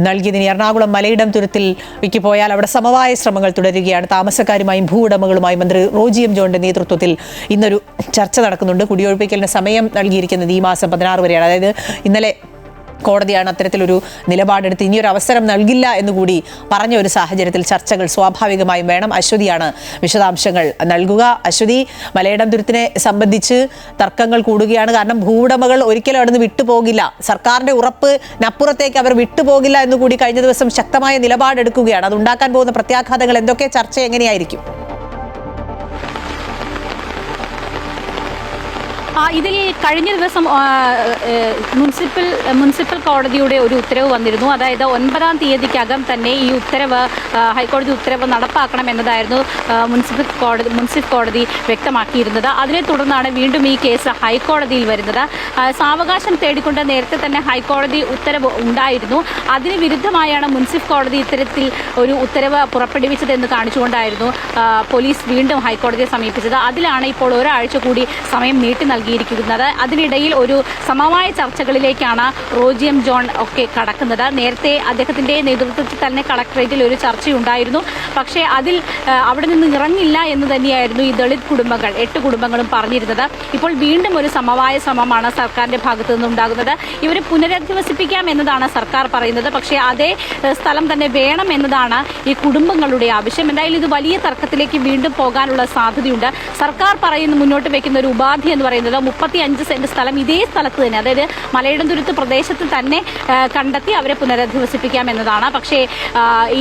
നൽകിയതിന്. എറണാകുളം മലയിടം തുരുത്തിലേക്ക് പോയാൽ അവിടെ സമവായ ശ്രമങ്ങൾ തുടരുകയാണ്. താമസക്കാരുമായും ഭൂ ഉടമകളുമായും മന്ത്രി റോജി എം ജോണിന്റെ നേതൃത്വത്തിൽ ഇന്നൊരു ചർച്ച നടക്കുന്നുണ്ട്. കുടിയൊഴിപ്പിക്കലിന് സമയം നൽകിയിരിക്കുന്നത് ഈ മാസം 16 വരെയാണ്. അതായത് ഇന്നലെ കോടതിയാണ് അത്തരത്തിലൊരു നിലപാടെടുത്ത് ഇനിയൊരു അവസരം നൽകില്ല എന്നുകൂടി പറഞ്ഞ ഒരു സാഹചര്യത്തിൽ ചർച്ചകൾ സ്വാഭാവികമായും വേണം. അശ്വതിയാണ് വിശദാംശങ്ങൾ നൽകുക. അശ്വതി, മലയിടം തുരുത്തിനെ സംബന്ധിച്ച് തർക്കങ്ങൾ കൂടുകയാണ്. കാരണം ഭൂവുടമകൾ ഒരിക്കലും അവിടെ നിന്ന് വിട്ടുപോകില്ല, സർക്കാരിന്റെ ഉറപ്പിനപ്പുറത്തേക്ക് അവർ വിട്ടുപോകില്ല എന്നുകൂടി കഴിഞ്ഞ ദിവസം ശക്തമായ നിലപാടെടുക്കുകയാണ്. അതുണ്ടാക്കാൻ പോകുന്ന പ്രത്യാഘാതങ്ങൾ എന്തൊക്കെ, ചർച്ച എങ്ങനെയായിരിക്കും? ഇതിൽ കഴിഞ്ഞ ദിവസം മുനിസിപ്പൽ കോടതിയുടെ ഒരു ഉത്തരവ് വന്നിരുന്നു. അതായത് 9-ാം തീയതിക്കകം തന്നെ ഈ ഉത്തരവ്, ഹൈക്കോടതി ഉത്തരവ് നടപ്പാക്കണം എന്നതായിരുന്നു മുനിസിപ്പൽ കോടതി വ്യക്തമാക്കിയിരുന്നത്. അതിനെ തുടർന്നാണ് വീണ്ടും ഈ കേസ് ഹൈക്കോടതിയിൽ വരുന്നത്. സാവകാശം തേടിക്കൊണ്ട് നേരത്തെ തന്നെ ഹൈക്കോടതി ഉത്തരവ് ഉണ്ടായിരുന്നു. അതിന് വിരുദ്ധമായാണ് മുനിസിപ്പൽ കോടതി ഇത്തരത്തിൽ ഒരു ഉത്തരവ് പുറപ്പെടുവിച്ചതെന്ന് കാണിച്ചുകൊണ്ടായിരുന്നു പോലീസ് വീണ്ടും ഹൈക്കോടതിയെ സമീപിച്ചത്. അതിലാണ് ഇപ്പോൾ ഒരാഴ്ച കൂടി സമയം നീട്ടി നൽകിയിരിക്കുന്നത്. അതിനിടയിൽ ഒരു സമവായ ചർച്ചകളിലേക്കാണ് റോജി എം ജോൺ ഒക്കെ കടക്കുന്നത്. നേരത്തെ അദ്ദേഹത്തിന്റെ നേതൃത്വത്തിൽ തന്നെ കളക്ടറേറ്റിൽ ഒരു ചർച്ചയുണ്ടായിരുന്നു. പക്ഷേ അതിൽ അവിടെ നിന്ന് ഇറങ്ങില്ല എന്ന് തന്നെയായിരുന്നു ഈ ദളിത് കുടുംബങ്ങൾ, 8 കുടുംബങ്ങളും പറഞ്ഞിരുന്നത്. ഇപ്പോൾ വീണ്ടും ഒരു സമവായ ശ്രമമാണ് സർക്കാരിന്റെ ഭാഗത്തു നിന്നുണ്ടാകുന്നത്. ഇവരെ പുനരധിവസിപ്പിക്കാം എന്നതാണ് സർക്കാർ പറയുന്നത്. പക്ഷേ അതേ സ്ഥലം തന്നെ വേണം എന്നതാണ് ഈ കുടുംബങ്ങളുടെ ആവശ്യം. എന്തായാലും ഇത് വലിയ തർക്കത്തിലേക്ക് വീണ്ടും പോകാനുള്ള സാധ്യതയുണ്ട്. സർക്കാർ മുന്നോട്ട് വയ്ക്കുന്ന ഒരു ഉപാധി എന്ന് പറയുന്നത് 35 സെന്റ് സ്ഥലം ഇതേ സ്ഥലത്ത് തന്നെ, അതായത് മലയിടം തുരുത്ത് പ്രദേശത്ത് തന്നെ കണ്ടെത്തി അവരെ പുനരധിവസിപ്പിക്കാം എന്നതാണ്. പക്ഷേ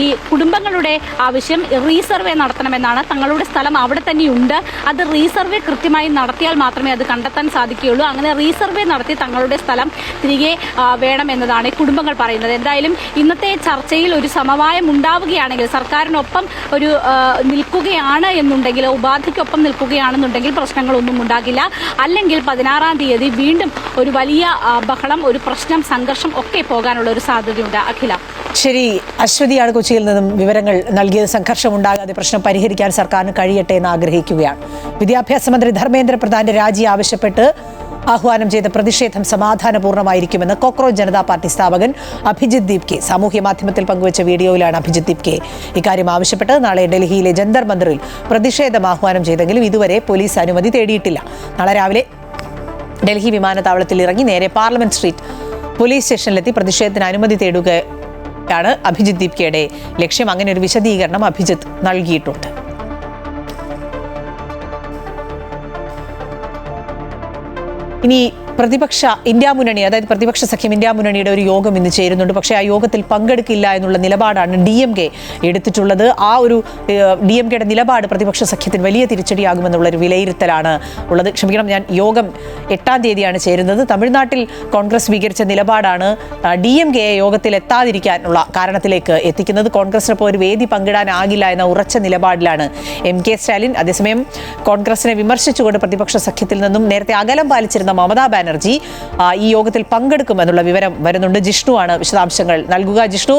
ഈ കുടുംബങ്ങളുടെ ആവശ്യം റീസർവേ നടത്തണമെന്നാണ്. തങ്ങളുടെ സ്ഥലം അവിടെ തന്നെയുണ്ട്, അത് റീസർവേ കൃത്യമായി നടത്തിയാൽ മാത്രമേ അത് കണ്ടെത്താൻ സാധിക്കുകയുള്ളൂ. അങ്ങനെ റീസർവേ നടത്തി തങ്ങളുടെ സ്ഥലം തിരികെ വേണമെന്നതാണ് ഈ കുടുംബങ്ങൾ പറയുന്നത്. എന്തായാലും ഇന്നത്തെ ചർച്ചയിൽ ഒരു സമവായം ഉണ്ടാവുകയാണെങ്കിൽ, സർക്കാരിനൊപ്പം ഒരു നിൽക്കുകയാണ് എന്നുണ്ടെങ്കിൽ, ഉപാധിക്കൊപ്പം നിൽക്കുകയാണെന്നുണ്ടെങ്കിൽ പ്രശ്നങ്ങളൊന്നും ഉണ്ടാകില്ല. അല്ലെങ്കിൽ 16-ാം തീയതി വീണ്ടും ഒരു വലിയ ബഹളം, ഒരു പ്രശ്നം, സംഘർഷം ഒക്കെ പോകാനുള്ള ഒരു സാധ്യതയുണ്ട്. അഖില, ശരി, അശ്വതിയാണ് കൊച്ചിയിൽ നിന്നും വിവരങ്ങൾ നൽകിയത്. സംഘർഷം ഉണ്ടാകാതെ പ്രശ്നം പരിഹരിക്കാൻ സർക്കാരിന് കഴിയട്ടെ എന്ന് ആഗ്രഹിക്കുകയാണ്. വിദ്യാഭ്യാസ മന്ത്രി ധർമ്മേന്ദ്ര പ്രധാന്റെ രാജി ആവശ്യപ്പെട്ട് ആഹ്വാനം ചെയ്ത പ്രതിഷേധം സമാധാനപൂർണ്ണമായിരിക്കുമെന്ന് കോക്രോച്ച് ജനതാ പാർട്ടി സ്ഥാപകൻ അഭിജിത്ത് ദീപ്കെ സാമൂഹ്യ മാധ്യമത്തിൽ പങ്കുവച്ച വീഡിയോയിലാണ് അഭിജിത്ത് ദീപ്കെ ഇക്കാര്യം ആവശ്യപ്പെട്ടത്. നാളെ ഡൽഹിയിലെ ജന്തർ മന്ദിറിൽ പ്രതിഷേധം ആഹ്വാനം ചെയ്തെങ്കിലും ഇതുവരെ പോലീസ് അനുമതി തേടിയിട്ടില്ല. നാളെ രാവിലെ ഡൽഹി വിമാനത്താവളത്തിൽ ഇറങ്ങി നേരെ പാർലമെന്റ് സ്ട്രീറ്റ് പോലീസ് സ്റ്റേഷനിലെത്തി പ്രതിഷേധത്തിന് അനുമതി തേടുകയാണ് അഭിജിത്ത് ദീപ്കയുടെ ലക്ഷ്യം. അങ്ങനെ ഒരു വിശദീകരണം അഭിജിത്ത് നൽകിയിട്ടുണ്ട്. ഇനി പ്രതിപക്ഷ ഇന്ത്യ മുന്നണി, അതായത് പ്രതിപക്ഷ സഖ്യം ഇന്ത്യ മുന്നണിയുടെ ഒരു യോഗം ഇന്ന് ചേരുന്നുണ്ട്. പക്ഷേ ആ യോഗത്തിൽ പങ്കെടുക്കില്ല എന്നുള്ള നിലപാടാണ് DMK എടുത്തിട്ടുള്ളത്. ആ ഒരു DMKയുടെ നിലപാട് പ്രതിപക്ഷ സഖ്യത്തിന് വലിയ തിരിച്ചടിയാകുമെന്നുള്ളൊരു വിലയിരുത്തലാണ് ഉള്ളത്. ക്ഷമിക്കണം, യോഗം 8-ാം തീയതിയാണ് ചേരുന്നത്. തമിഴ്നാട്ടിൽ കോൺഗ്രസ് സ്വീകരിച്ച നിലപാടാണ് DMKയെ യോഗത്തിൽ എത്താതിരിക്കാനുള്ള കാരണത്തിലേക്ക് എത്തിക്കുന്നത്. കോൺഗ്രസിനൊപ്പം ഒരു വേദി പങ്കിടാനാകില്ല എന്ന ഉറച്ച നിലപാടിലാണ് MK സ്റ്റാലിൻ. അതേസമയം കോൺഗ്രസിനെ വിമർശിച്ചുകൊണ്ട് പ്രതിപക്ഷ സഖ്യത്തിൽ നിന്നും നേരത്തെ അകലം പാലിച്ചിരുന്ന മമതാ ബാനർജി ഈ യോഗത്തിൽ പങ്കെടുക്കുമെന്നുള്ള വിവരം വരുന്നുണ്ട്. ജിഷ്ണു ആണ് വിശദാംശങ്ങൾ നൽകുക. ജിഷ്ണു,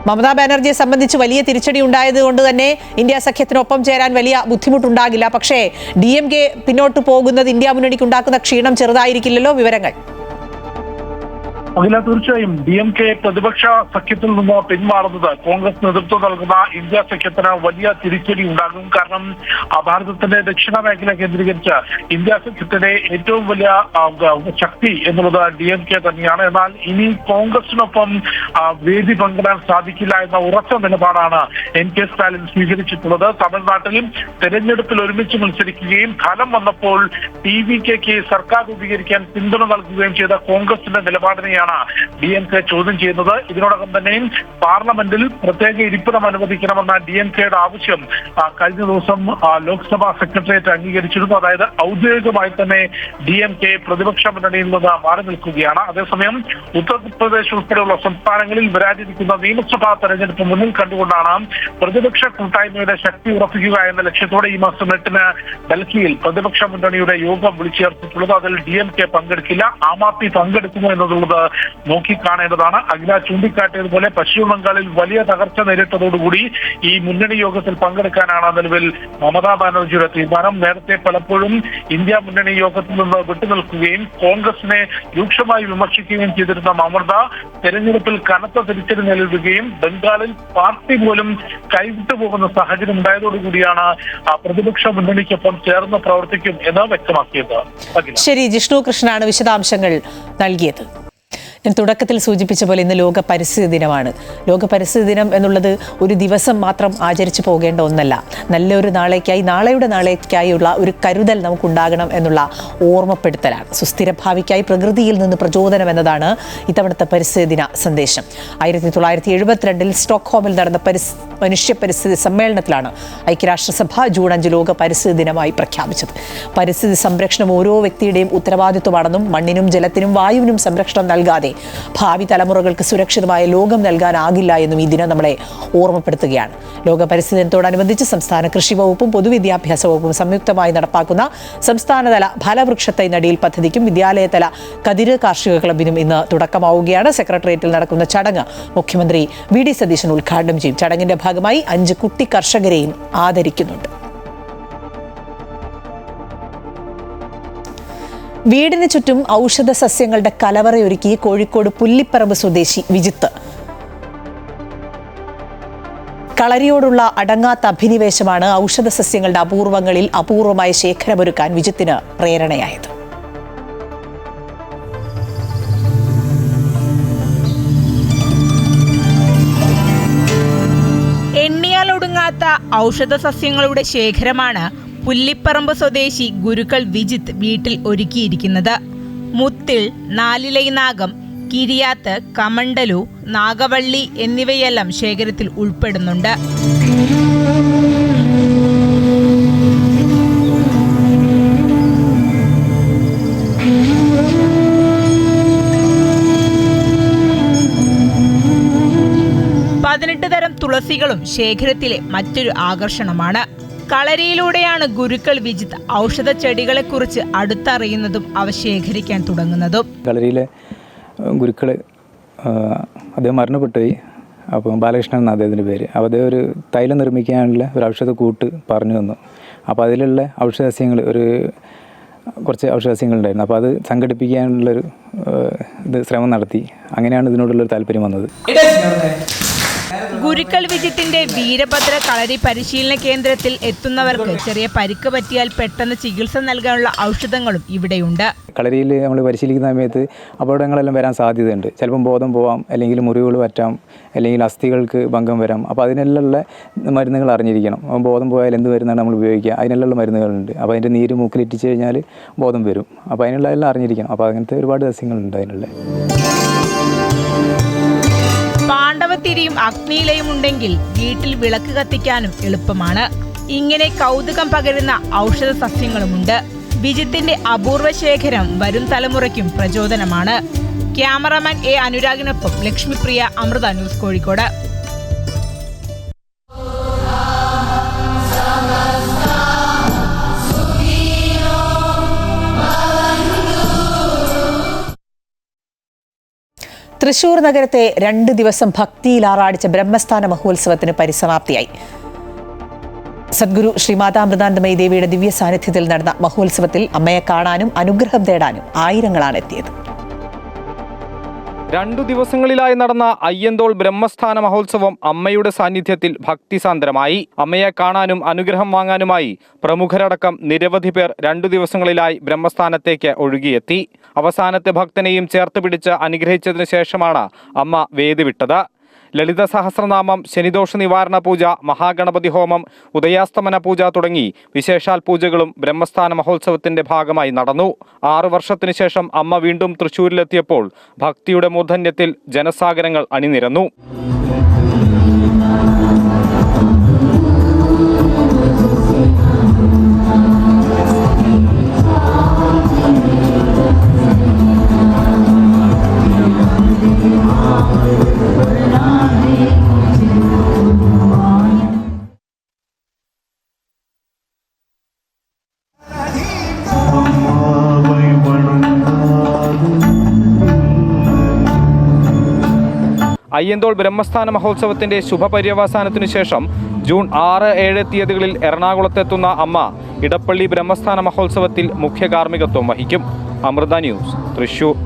മമതാ ബാനർജിയെ സംബന്ധിച്ച് വലിയ തിരിച്ചടി ഉണ്ടായതുകൊണ്ട് തന്നെ ഇന്ത്യ സഖ്യത്തിനൊപ്പം ചേരാൻ വലിയ ബുദ്ധിമുട്ടുണ്ടാകില്ല. പക്ഷേ DMK പിന്നോട്ട് പോകുന്നത് ഇന്ത്യ മുന്നണിക്ക് ഉണ്ടാക്കുന്ന ക്ഷീണം ചെറുതായിരിക്കില്ലല്ലോ. വിവരങ്ങൾ. അഖില, തീർച്ചയായും DMK പ്രതിപക്ഷ സഖ്യത്തിൽ നിന്ന് പിന്മാറുന്നത് കോൺഗ്രസ് നേതൃത്വം നൽകുന്ന ഇന്ത്യ സഖ്യത്തിന് വലിയ തിരിച്ചടി ഉണ്ടാകും. കാരണം ഭാരതത്തിന്റെ ദക്ഷിണ മേഖല കേന്ദ്രീകരിച്ച് ഇന്ത്യ സഖ്യത്തിന്റെ ഏറ്റവും വലിയ ശക്തി എന്നുള്ളത് DMK തന്നെയാണ്. എന്നാൽ ഇനി കോൺഗ്രസിനൊപ്പം വേദി പങ്കിടാൻ സാധിക്കില്ല എന്ന ഉറച്ച നിലപാടാണ് MK സ്റ്റാലിൻ സ്വീകരിച്ചിട്ടുള്ളത്. തമിഴ്നാട്ടിൽ തെരഞ്ഞെടുപ്പിൽ ഒരുമിച്ച് മത്സരിക്കുകയും ഫലം വന്നപ്പോൾ TVKക്ക് സർക്കാർ രൂപീകരിക്കാൻ പിന്തുണ നൽകുകയും ചെയ്ത കോൺഗ്രസിന്റെ നിലപാടിനെയാണ് DMK ചോദ്യം ചെയ്യുന്നത്. ഇതിനോടകം തന്നെ പാർലമെന്റിൽ പ്രത്യേക ഇരിപ്പിടം അനുവദിക്കണമെന്ന DMKയുടെ ആവശ്യം കഴിഞ്ഞ ദിവസം ലോക്സഭാ സെക്രട്ടേറിയറ്റ് അംഗീകരിച്ചിരുന്നു. അതായത് ഔദ്യോഗികമായി തന്നെ DMK പ്രതിപക്ഷ മുന്നണിയിൽ നിന്ന് മാറി നിൽക്കുകയാണ്. അതേസമയം ഉത്തർപ്രദേശ് ഉൾപ്പെടെയുള്ള സംസ്ഥാനങ്ങളിൽ വരാനിരിക്കുന്ന നിയമസഭാ തെരഞ്ഞെടുപ്പ് മുന്നിൽ കണ്ടുകൊണ്ടാണ് പ്രതിപക്ഷ കൂട്ടായ്മയുടെ ശക്തി ഉറപ്പിക്കുക എന്ന ലക്ഷ്യത്തോടെ ഈ മാസം 8-ന് ഡൽഹിയിൽ പ്രതിപക്ഷ മുന്നണിയുടെ യോഗം വിളിച്ചു ചേർത്തിട്ടുള്ളത്. അതിൽ DMK പങ്കെടുക്കില്ല. ആം ആദ്മി പങ്കെടുക്കുമോ എന്നുള്ളത് നോക്കിക്കാണേണ്ടതാണ്. അഖില ചൂണ്ടിക്കാട്ടിയതുപോലെ പശ്ചിമ ബംഗാളിൽ വലിയ തകർച്ച നേരിട്ടതോടുകൂടി ഈ മുന്നണി യോഗത്തിൽ പങ്കെടുക്കാനാണ് നിലവിൽ മമതാ ബാനർജിയുടെ തീരുമാനം. നേരത്തെ പലപ്പോഴും ഇന്ത്യ മുന്നണി യോഗത്തിൽ നിന്ന് വിട്ടുനിൽക്കുകയും കോൺഗ്രസിനെ രൂക്ഷമായി വിമർശിക്കുകയും ചെയ്തിരുന്ന മമത തെരഞ്ഞെടുപ്പിൽ കനത്ത തിരിച്ചടി നേരിടുകയും ബംഗാളിൽ പാർട്ടി പോലും കൈവിട്ടു പോകുന്ന സാഹചര്യം ഉണ്ടായതോടുകൂടിയാണ് പ്രതിപക്ഷ മുന്നണിക്കൊപ്പം ചേർന്ന് പ്രവർത്തിക്കും എന്ന് വ്യക്തമാക്കിയത്. ശരി, ജിഷ്ണു കൃഷ്ണനാണ് വിശദാംശങ്ങൾ നൽകിയത്. ഞാൻ തുടക്കത്തിൽ സൂചിപ്പിച്ച പോലെ ഇന്ന് ലോക പരിസ്ഥിതി ദിനമാണ്. ലോക പരിസ്ഥിതി ദിനം എന്നുള്ളത് ഒരു ദിവസം മാത്രം ആചരിച്ചു പോകേണ്ട ഒന്നല്ല. നല്ലൊരു നാളെയുടെ നാളേക്കായുള്ള ഒരു കരുതൽ നമുക്കുണ്ടാകണം എന്നുള്ള ഓർമ്മപ്പെടുത്തലാണ്. സുസ്ഥിര ഭാവിക്കായി പ്രകൃതിയിൽ നിന്ന് പ്രചോദനം എന്നതാണ് ഇത്തവണത്തെ പരിസ്ഥിതി ദിന സന്ദേശം. 1972 സ്റ്റോക്ക്ഹോമിൽ നടന്ന മനുഷ്യ പരിസ്ഥിതി സമ്മേളനത്തിലാണ് ഐക്യരാഷ്ട്രസഭ ജൂൺ 5 ലോക പരിസ്ഥിതി ദിനമായി പ്രഖ്യാപിച്ചത്. പരിസ്ഥിതി സംരക്ഷണം ഓരോ വ്യക്തിയുടെയും ഉത്തരവാദിത്വമാണെന്നും മണ്ണിനും ജലത്തിനും വായുവിനും സംരക്ഷണം നൽകാതെ ഭാവി തലമുറകൾക്ക് സുരക്ഷിതമായ ലോകം നൽകാനാകില്ല എന്നും ഈ ദിനം നമ്മളെ ഓർമ്മപ്പെടുത്തുകയാണ്. ലോക പരിസ്ഥിതി ദിനത്തോടനുബന്ധിച്ച് സംസ്ഥാന കൃഷി വകുപ്പും പൊതുവിദ്യാഭ്യാസ വകുപ്പും സംയുക്തമായി നടപ്പാക്കുന്ന സംസ്ഥാനതല ഫലവൃക്ഷത്തൈ നടീൽ പദ്ധതിക്കും വിദ്യാലയതല കതിര് കാർഷിക ക്ലബിനും ഇന്ന് തുടക്കമാവുകയാണ്. സെക്രട്ടേറിയറ്റിൽ നടക്കുന്ന ചടങ്ങ് മുഖ്യമന്ത്രി VD സതീശൻ ഉദ്ഘാടനം ചെയ്യും. ചടങ്ങിന്റെ ഭാഗമായി 5 കുട്ടി കർഷകരെയും ആദരിക്കുന്നുണ്ട്. വീടിന് ചുറ്റും ഔഷധ സസ്യങ്ങളുടെ കലവറയൊരുക്കി കോഴിക്കോട് പുല്ലിപ്പറമ്പ് സ്വദേശി വിജിത്ത്. കളരിയോടുള്ള അടങ്ങാത്ത അഭിനിവേശമാണ് ഔഷധ സസ്യങ്ങളുടെ അപൂർവമായ ശേഖരമൊരുക്കാൻ വിജിത്തിന് പ്രേരണയായത്. എണ്ണിയാലൊടുങ്ങാത്ത ഔഷധ സസ്യങ്ങളുടെ ശേഖരമാണ് പുല്ലിപ്പറമ്പ് സ്വദേശി ഗുരുക്കൾ വിജിത്ത് വീട്ടിൽ ഒരുക്കിയിരിക്കുന്നത്. മുത്തിൽ, നാലിലൈ നാഗം, കിരിയാത്ത്, കമണ്ടലു, നാഗവള്ളി എന്നിവയെല്ലാം ശേഖരത്തിൽ ഉൾപ്പെടുന്നുണ്ട്. തരം തുളസികളും ശേഖരത്തിലെ മറ്റൊരു ആകർഷണമാണ്. കളരിയിലൂടെയാണ് ഗുരുക്കൾ വിജിത്ത് ഔഷധ ചെടികളെക്കുറിച്ച് അടുത്തറിയുന്നതും അവ ശേഖരിക്കാൻ തുടങ്ങുന്നതും. കളരിയിലെ ഗുരുക്കൾ അദ്ദേഹം മരണപ്പെട്ടുപോയി. അപ്പോൾ ബാലകൃഷ്ണൻ എന്ന അദ്ദേഹത്തിൻ്റെ പേര്. അപ്പോൾ അദ്ദേഹം ഒരു തൈലം നിർമ്മിക്കാനുള്ള ഒരു ഔഷധ കൂട്ട് പറഞ്ഞു തന്നു. അപ്പോൾ അതിലുള്ള ഔഷധ സസ്യങ്ങൾ ഒരു കുറച്ച് ഔഷധസ്യങ്ങളുണ്ടായിരുന്നു. അപ്പോൾ അത് സംഘടിപ്പിക്കാനുള്ളൊരു ശ്രമം നടത്തി. അങ്ങനെയാണ് ഇതിനോടുള്ളൊരു താല്പര്യം വന്നത്. ഗുരുക്കൾ വിജിത്തിന്റെ വീരഭദ്ര കളരി പരിശീലന കേന്ദ്രത്തിൽ എത്തുന്നവർക്ക് ചെറിയ പരിക്ക് പറ്റിയാൽ പെട്ടെന്ന് ചികിത്സ നൽകാനുള്ള ഔഷധങ്ങളും ഇവിടെയുണ്ട്. കളരിയിൽ നമ്മൾ പരിശീലിക്കുന്ന സമയത്ത് അപകടങ്ങളെല്ലാം വരാൻ സാധ്യതയുണ്ട്. ചിലപ്പം ബോധം പോവാം, അല്ലെങ്കിൽ മുറിവുകൾ പറ്റാം, അല്ലെങ്കിൽ അസ്ഥികൾക്ക് ഭംഗം വരാം. അപ്പോൾ അതിനെല്ലാം മരുന്നുകൾ അറിഞ്ഞിരിക്കണം. ബോധം പോയാൽ എന്ത് മരുന്നാണ് നമ്മൾ ഉപയോഗിക്കുക, അതിനെല്ലാം മരുന്നുകളുണ്ട്. അപ്പോൾ അതിൻ്റെ നീര് മൂക്കിലിറ്റിച്ച് കഴിഞ്ഞാൽ ബോധം വരും. അപ്പോൾ അതിനുള്ള എല്ലാം അറിഞ്ഞിരിക്കണം. അപ്പോൾ അങ്ങനത്തെ ഒരുപാട് സസ്യങ്ങളുണ്ട് അതിനുള്ള. പാണ്ഡവത്തിരിയും അഗ്നിയിലയും ഉണ്ടെങ്കിൽ വീട്ടിൽ വിളക്ക് കത്തിക്കാനും എളുപ്പമാണ്. ഇങ്ങനെ കൗതുകം പകരുന്ന ഔഷധ സസ്യങ്ങളുമുണ്ട്. വിജിത്തിന്റെ അപൂർവ ശേഖരം വരും തലമുറയ്ക്കും പ്രചോദനമാണ്. ക്യാമറാമാൻ എ അനുരാഗിനൊപ്പം ലക്ഷ്മിപ്രിയ, അമൃത ന്യൂസ്, കോഴിക്കോട്. തൃശൂർ നഗരത്തെ 2 ദിവസം ഭക്തിയിൽ ആറാടിച്ച ബ്രഹ്മസ്ഥാന മഹോത്സവത്തിന് പരിസമാപ്തിയായി. സദ്ഗുരു ശ്രീമാതാമൃതാനന്ദമയി ദേവിയുടെ ദിവ്യ സാന്നിധ്യത്തിൽ നടന്ന മഹോത്സവത്തിൽ അമ്മയെ കാണാനും അനുഗ്രഹം തേടാനും ആയിരങ്ങളാണ് എത്തിയത്. 2 ദിവസങ്ങളിലായി നടന്ന അയ്യന്തോൾ ബ്രഹ്മസ്ഥാന മഹോത്സവം അമ്മയുടെ സാന്നിധ്യത്തിൽ ഭക്തിസാന്ദ്രമായി. അമ്മയെ കാണാനും അനുഗ്രഹം വാങ്ങാനുമായി പ്രമുഖരടക്കം നിരവധി പേർ 2 ദിവസങ്ങളിലായി ബ്രഹ്മസ്ഥാനത്തേക്ക് ഒഴുകിയെത്തി. അവസാനത്തെ ഭക്തനെയും ചേർത്ത് പിടിച്ച് അനുഗ്രഹിച്ചതിനു ശേഷമാണ് അമ്മ വേദി വിട്ടത്. ലളിത സഹസ്രനാമം, ശനിദോഷ നിവാരണ പൂജ, മഹാഗണപതി ഹോമം, ഉദയാസ്തമന പൂജ തുടങ്ങി വിശേഷാൽ പൂജകളും ബ്രഹ്മസ്ഥാന മഹോത്സവത്തിന്റെ ഭാഗമായി നടന്നു. 6 വർഷത്തിനു ശേഷം അമ്മ വീണ്ടും തൃശ്ശൂരിലെത്തിയപ്പോൾ ഭക്തിയുടെ മൂർധന്യത്തിൽ ജനസാഗരങ്ങൾ അണിനിരന്നു. അയ്യന്തോൾ ബ്രഹ്മസ്ഥാന മഹോത്സവത്തിന്റെ ശുഭപര്യവസാനത്തിനു ശേഷം ജൂൺ 6, 7 തീയതികളിൽ എറണാകുളത്തെത്തുന്ന അമ്മ ഇടപ്പള്ളി ബ്രഹ്മസ്ഥാന മഹോത്സവത്തിൽ മുഖ്യ കാർമ്മികത്വം വഹിക്കും. അമൃത ന്യൂസ്, തൃശൂർ.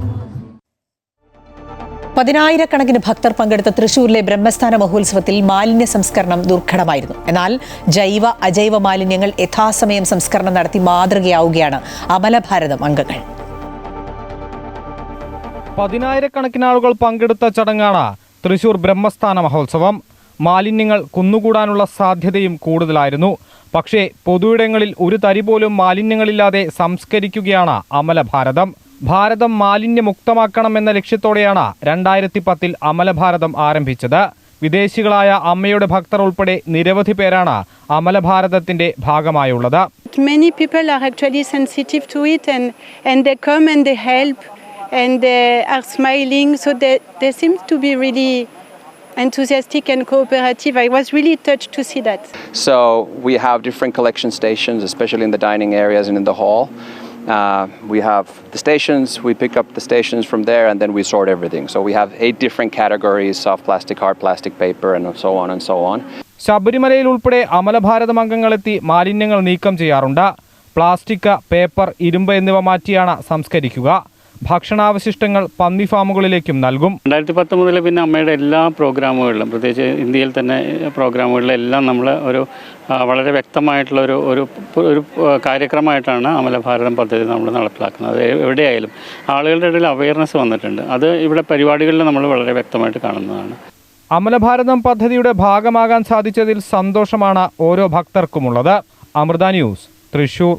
10,000-കണക്കിന് ഭക്തർ പങ്കെടുത്ത തൃശൂരിലെ ബ്രഹ്മസ്ഥാന മഹോത്സവത്തിൽ മാലിന്യ സംസ്കരണം ദുർഘടമായിരുന്നു. എന്നാൽ ജൈവ അജൈവ മാലിന്യങ്ങൾ യഥാസമയം സംസ്കരണം നടത്തി മാതൃകയാവുകയാണ് അമലഭാരതം അംഗങ്ങൾ. 10,000-കണക്കിന് ആളുകൾ പങ്കെടുത്ത ചടങ്ങാണ് തൃശൂർ ബ്രഹ്മസ്ഥാന മഹോത്സവം. മാലിന്യങ്ങൾ കുന്നുകൂടാനുള്ള സാധ്യതയും കൂടുതലായിരുന്നു. പക്ഷേ പൊതുയിടങ്ങളിൽ ഒരു തരി പോലും മാലിന്യങ്ങളില്ലാതെ സംസ്കരിക്കുകയാണ് അമലഭാരതം. ഭാരതം മാലിന്യമുക്തമാക്കണമെന്ന ലക്ഷ്യത്തോടെയാണ് 2010 അമലഭാരതം ആരംഭിച്ചത്. വിദേശികളായ അമ്മയുടെ ഭക്തർ ഉൾപ്പെടെ നിരവധി പേരാണ് അമലഭാരതത്തിന്റെ ഭാഗമായുള്ളത്. Many people are actually sensitive to it and they come and they help and they are smiling, so they seem to be really enthusiastic and cooperative. I was really touched to see that. So we have different collection stations, especially in the dining areas and in the hall. We have the stations, we pick up the stations from there and then we sort everything. So we have 8 different categories: soft plastic, hard plastic, paper and so on and so on. ശബരിമലയിൽ ഉൾപ്പെടെ അമലഭാരതം അംഗങ്ങളെത്തി മാലിന്യങ്ങൾ നീക്കം ചെയ്യാറുണ്ട്. Plastic, paper, ഇരുമ്പ് എന്നിവ മാറ്റിയാണ് സംസ്കരിക്കുക. ഭക്ഷണാവശിഷ്ടങ്ങൾ പന്നി ഫാമുകളിലേക്കും നൽകും. 2010 മുതൽ പിന്നെ അമ്മയുടെ എല്ലാ പ്രോഗ്രാമുകളിലും, പ്രത്യേകിച്ച് ഇന്ത്യയിൽ തന്നെ പ്രോഗ്രാമുകളിലെല്ലാം നമ്മൾ ഒരു വളരെ വ്യക്തമായിട്ടുള്ള ഒരു കാര്യക്രമമായിട്ടാണ് അമലഭാരതം പദ്ധതി നമ്മൾ നടപ്പിലാക്കുന്നത്. എവിടെയായാലും ആളുകളുടെ ഇടയിൽ അവയർനെസ് വന്നിട്ടുണ്ട്. അത് ഇവിടെ പരിപാടികളിൽ നമ്മൾ വളരെ വ്യക്തമായിട്ട് കാണുന്നതാണ്. അമലഭാരതം പദ്ധതിയുടെ ഭാഗമാകാൻ സാധിച്ചതിൽ സന്തോഷമാണ് ഓരോ ഭക്തർക്കുമുള്ളത്. അമൃത ന്യൂസ്, തൃശൂർ.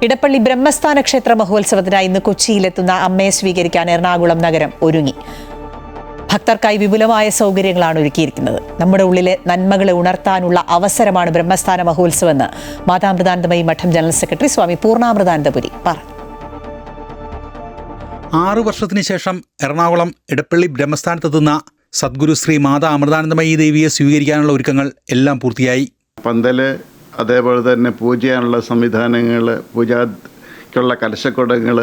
ഇടപ്പള്ളി ബ്രഹ്മസ്ഥാന ക്ഷേത്ര മഹോത്സവത്തിനായി ഇന്ന് കൊച്ചിയിലെത്തുന്ന അമ്മയെ സ്വീകരിക്കാൻ എറണാകുളം നഗരം ഒരുങ്ങി. ഭക്തർക്കായി വിപുലമായ സൗകര്യങ്ങളാണ് ഒരുക്കിയിരിക്കുന്നത്. നമ്മുടെ ഉള്ളിലെ നന്മകളെ ഉണർത്താനുള്ള അവസരമാണ് ബ്രഹ്മസ്ഥാന മഹോത്സവമെന്ന് മാതാമൃതാനന്ദമയി മഠം ജനറൽ സെക്രട്ടറി സ്വാമി പൂർണ്ണാമൃതാനന്ദപുരി പറഞ്ഞു. 6 വർഷത്തിന് ശേഷം എറണാകുളം ഇടപ്പള്ളി ബ്രഹ്മസ്ഥാനത്തെത്തുന്ന സദ്ഗുരു ശ്രീ മാതാ അമൃതാനന്ദമയി ദേവിയെ സ്വീകരിക്കാനുള്ള ഒരുക്കങ്ങൾ എല്ലാം പൂർത്തിയായി. പന്തല്, അതേപോലെ തന്നെ പൂജ ചെയ്യാനുള്ള സംവിധാനങ്ങൾ, പൂജയ്ക്കുള്ള കലശക്കുടങ്ങൾ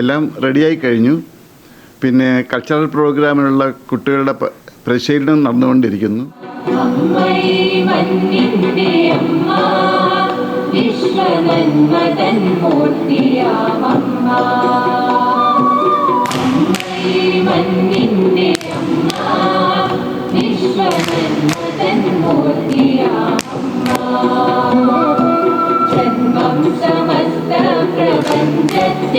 എല്ലാം റെഡിയായി കഴിഞ്ഞു. പിന്നെ കൾച്ചറൽ പ്രോഗ്രാമിനുള്ള കുട്ടികളുടെ പരിശീലനം നടന്നുകൊണ്ടിരിക്കുന്നു. വിശ്വമന്മതൻ മൂർത്തിയാമമ്മ മണ്ണിന്റെ അമ്മ വിശ്വമന്മതൻ മൂർത്തിയാമമ്മ ജന്മം സമസ്ത പ്രപഞ്ചത്തിനുമായി.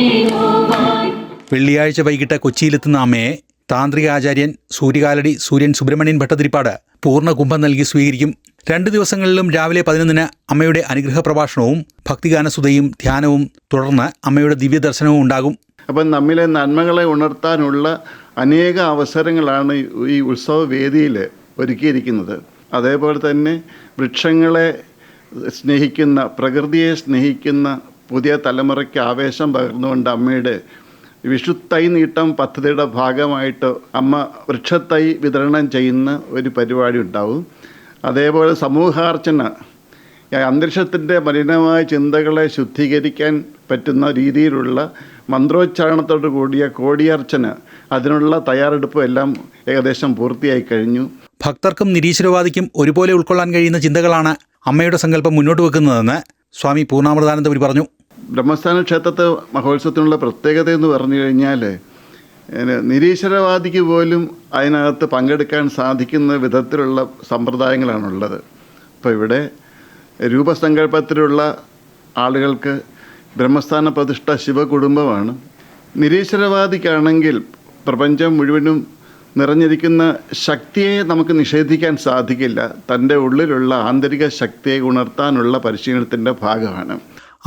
വെള്ളിയാഴ്ച വൈകിട്ട് കൊച്ചിയിലെത്തുന്ന അമ്മയെ താന്ത്രിക ആചാര്യൻ സൂര്യകാലടി സൂര്യൻ സുബ്രഹ്മണ്യൻ ഭട്ടതിരിപ്പാട് പൂർണ്ണ കുംഭം നൽകി സ്വീകരിക്കും. 2 ദിവസങ്ങളിലും രാവിലെ 11-ന് അമ്മയുടെ അനുഗ്രഹ പ്രഭാഷണവും ഭക്തിഗാനസുതയും ധ്യാനവും തുടർന്ന് അമ്മയുടെ ദിവ്യദർശനവും ഉണ്ടാകും. അപ്പം നമ്മിലെ നന്മകളെ ഉണർത്താനുള്ള അനേക അവസരങ്ങളാണ് ഈ ഉത്സവ വേദിയിൽ ഒരുക്കിയിരിക്കുന്നത്. അതേപോലെ തന്നെ വൃക്ഷങ്ങളെ സ്നേഹിക്കുന്ന, പ്രകൃതിയെ സ്നേഹിക്കുന്ന പുതിയ തലമുറയ്ക്ക് ആവേശം പകർന്നുകൊണ്ട് അമ്മയുടെ വിഷുത്തൈ നീട്ടം പദ്ധതിയുടെ ഭാഗമായിട്ട് അമ്മ വൃക്ഷത്തൈ വിതരണം ചെയ്യുന്ന ഒരു പരിപാടി ഉണ്ടാവും. അതേപോലെ സമൂഹാർച്ചന, അന്തരീക്ഷത്തിൻ്റെ മലിനമായ ചിന്തകളെ ശുദ്ധീകരിക്കാൻ പറ്റുന്ന രീതിയിലുള്ള മന്ത്രോച്ചാരണത്തോടു കൂടിയ കോടിയർച്ചന, അതിനുള്ള തയ്യാറെടുപ്പ് എല്ലാം ഏകദേശം പൂർത്തിയായി കഴിഞ്ഞു. ഭക്തർക്കും നിരീശ്വരവാദിക്കും ഒരുപോലെ ഉൾക്കൊള്ളാൻ കഴിയുന്ന ചിന്തകളാണ് അമ്മയുടെ സങ്കല്പം മുന്നോട്ട് വെക്കുന്നതെന്ന് സ്വാമി പൂർണ്ണാമൃതാനന്ദപുരി പറഞ്ഞു. ബ്രഹ്മസ്ഥാന ക്ഷേത്രത്തെ മഹോത്സവത്തിനുള്ള പ്രത്യേകത എന്ന് പറഞ്ഞു കഴിഞ്ഞാൽ നിരീശ്വരവാദിക്ക് പോലും അതിനകത്ത് പങ്കെടുക്കാൻ സാധിക്കുന്ന വിധത്തിലുള്ള സമ്പ്രദായങ്ങളാണുള്ളത്. ഇപ്പോൾ ഇവിടെ രൂപസങ്കല്പത്തിലുള്ള ആളുകൾക്ക് ബ്രഹ്മസ്ഥാന പ്രതിഷ്ഠ ശിവകുടുംബമാണ്. നിരീശ്വരവാദിക്കാണെങ്കിൽ പ്രപഞ്ചം മുഴുവനും നിറഞ്ഞിരിക്കുന്ന ശക്തിയെ നമുക്ക് നിഷേധിക്കാൻ സാധിക്കില്ല. തൻ്റെ ഉള്ളിലുള്ള ആന്തരിക ശക്തിയെ ഉണർത്താനുള്ള പരിശീലനത്തിൻ്റെ ഭാഗമാണ്.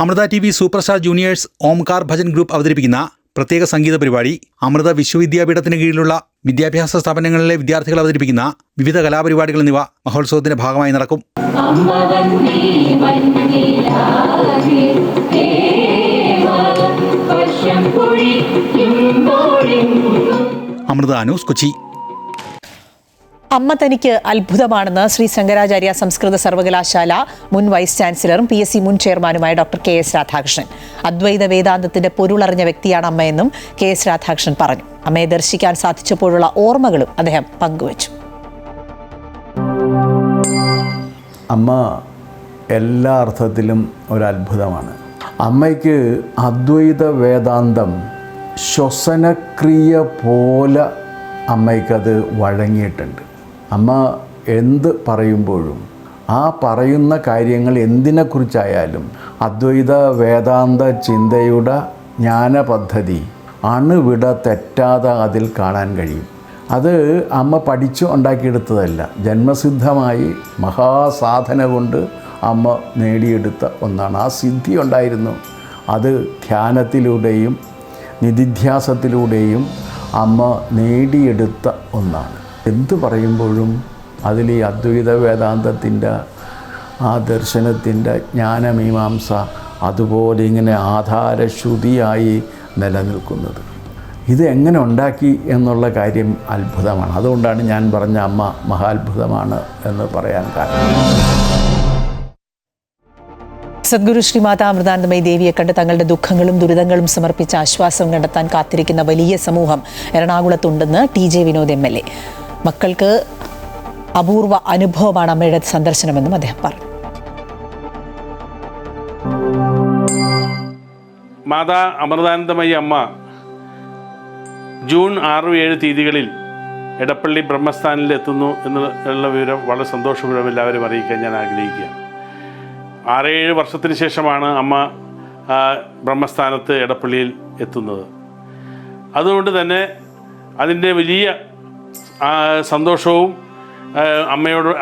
Amrita TV super star juniors Omkar Bhajan group അവതരിപ്പിക്കുന്ന പ്രത്യേക സംഗീത പരിപാടി, അമൃത വിശ്വവിദ്യാപീഠത്തിന് കീഴിലുള്ള വിദ്യാഭ്യാസ സ്ഥാപനങ്ങളിലെ വിദ്യാർത്ഥികൾ അവതരിപ്പിക്കുന്ന വിവിധ കലാപരിപാടികൾ എന്നിവ മഹോത്സവത്തിന്റെ ഭാഗമായി നടക്കും. അമൃത ന്യൂസ്, കൊച്ചി. അമ്മ തനിക്ക് അത്ഭുതമാണെന്ന് ശ്രീ ശങ്കരാചാര്യ സംസ്കൃത സർവകലാശാല മുൻ വൈസ് ചാൻസലറും PSC മുൻ ചെയർമാനുമായ ഡോക്ടർ KS രാധാകൃഷ്ണൻ. അദ്വൈത വേദാന്തത്തിന്റെ പൊരുളറിഞ്ഞ വ്യക്തിയാണ് അമ്മയെന്നും KS രാധാകൃഷ്ണൻ പറഞ്ഞു. അമ്മയെ ദർശിക്കാൻ സാധിച്ചപ്പോഴുള്ള ഓർമ്മകളും അദ്ദേഹം പങ്കുവച്ചു. അമ്മ എല്ലാ അർത്ഥത്തിലും ഒരത്ഭുതമാണ്. അമ്മയ്ക്ക് അദ്വൈത വേദാന്തം ശ്വസനക്രിയ പോലെ അമ്മയ്ക്കത് വഴങ്ങിയിട്ടുണ്ട്. അമ്മ എന്ത് പറയുമ്പോഴും ആ പറയുന്ന കാര്യങ്ങൾ എന്തിനെക്കുറിച്ചായാലും അദ്വൈത വേദാന്ത ചിന്തയുടെ ജ്ഞാനപദ്ധതി അണുവിട തെറ്റാതെ അതിൽ കാണാൻ കഴിയും. അത് അമ്മ പഠിച്ചു ഉണ്ടാക്കിയെടുത്തതല്ല, ജന്മസിദ്ധമായി മഹാസാധന കൊണ്ട് അമ്മ നേടിയെടുത്ത ഒന്നാണ്. ആ സിദ്ധി ഉണ്ടായിരുന്നു. അത് ധ്യാനത്തിലൂടെയും നിധിധ്യാസത്തിലൂടെയും അമ്മ നേടിയെടുത്ത ഒന്നാണ്. എന്തു പറയുമ്പോഴും അതിൽ ഈ അദ്വൈത വേദാന്തത്തിൻ്റെ ആ ദർശനത്തിൻ്റെ ജ്ഞാനമീമാംസ അതുപോലെ ഇങ്ങനെ ആധാരശ്രുതിയായി നിലനിൽക്കുന്നത്. ഇത് എങ്ങനെ ഉണ്ടാക്കി എന്നുള്ള കാര്യം അത്ഭുതമാണ്. അതുകൊണ്ടാണ് ഞാൻ പറഞ്ഞ അമ്മ മഹാത്ഭുതമാണ് എന്ന് പറയാൻ കാരണം. സദ്ഗുരു ശ്രീമാതാ അമൃതാനന്ദമയി ദേവിയെ കണ്ട് തങ്ങളുടെ ദുഃഖങ്ങളും ദുരിതങ്ങളും സമർപ്പിച്ച് ആശ്വാസം കണ്ടെത്താൻ കാത്തിരിക്കുന്ന വലിയ സമൂഹം എറണാകുളത്തുണ്ടെന്ന് TJ വിനോദ് MLA. മക്കൾക്ക് അപൂർവ അനുഭവമാണ് അമ്മയുടെ സന്ദർശനമെന്നും അദ്ദേഹം പറഞ്ഞു. മാതാ അമൃതാനന്ദമയി അമ്മ ജൂൺ 6-7 തീയതികളിൽ എടപ്പള്ളി ബ്രഹ്മസ്ഥാനിൽ എത്തുന്നു എന്നുള്ള വിവരം വളരെ സന്തോഷപൂർവ്വം എല്ലാവരും അറിയിക്കാൻ ഞാൻ ആഗ്രഹിക്കുകയാണ്. 6-7 വർഷത്തിന് ശേഷമാണ് അമ്മ ബ്രഹ്മസ്ഥാനത്ത് എടപ്പള്ളിയിൽ എത്തുന്നത്. അതുകൊണ്ട് തന്നെ അതിൻ്റെ വലിയ സന്തോഷവും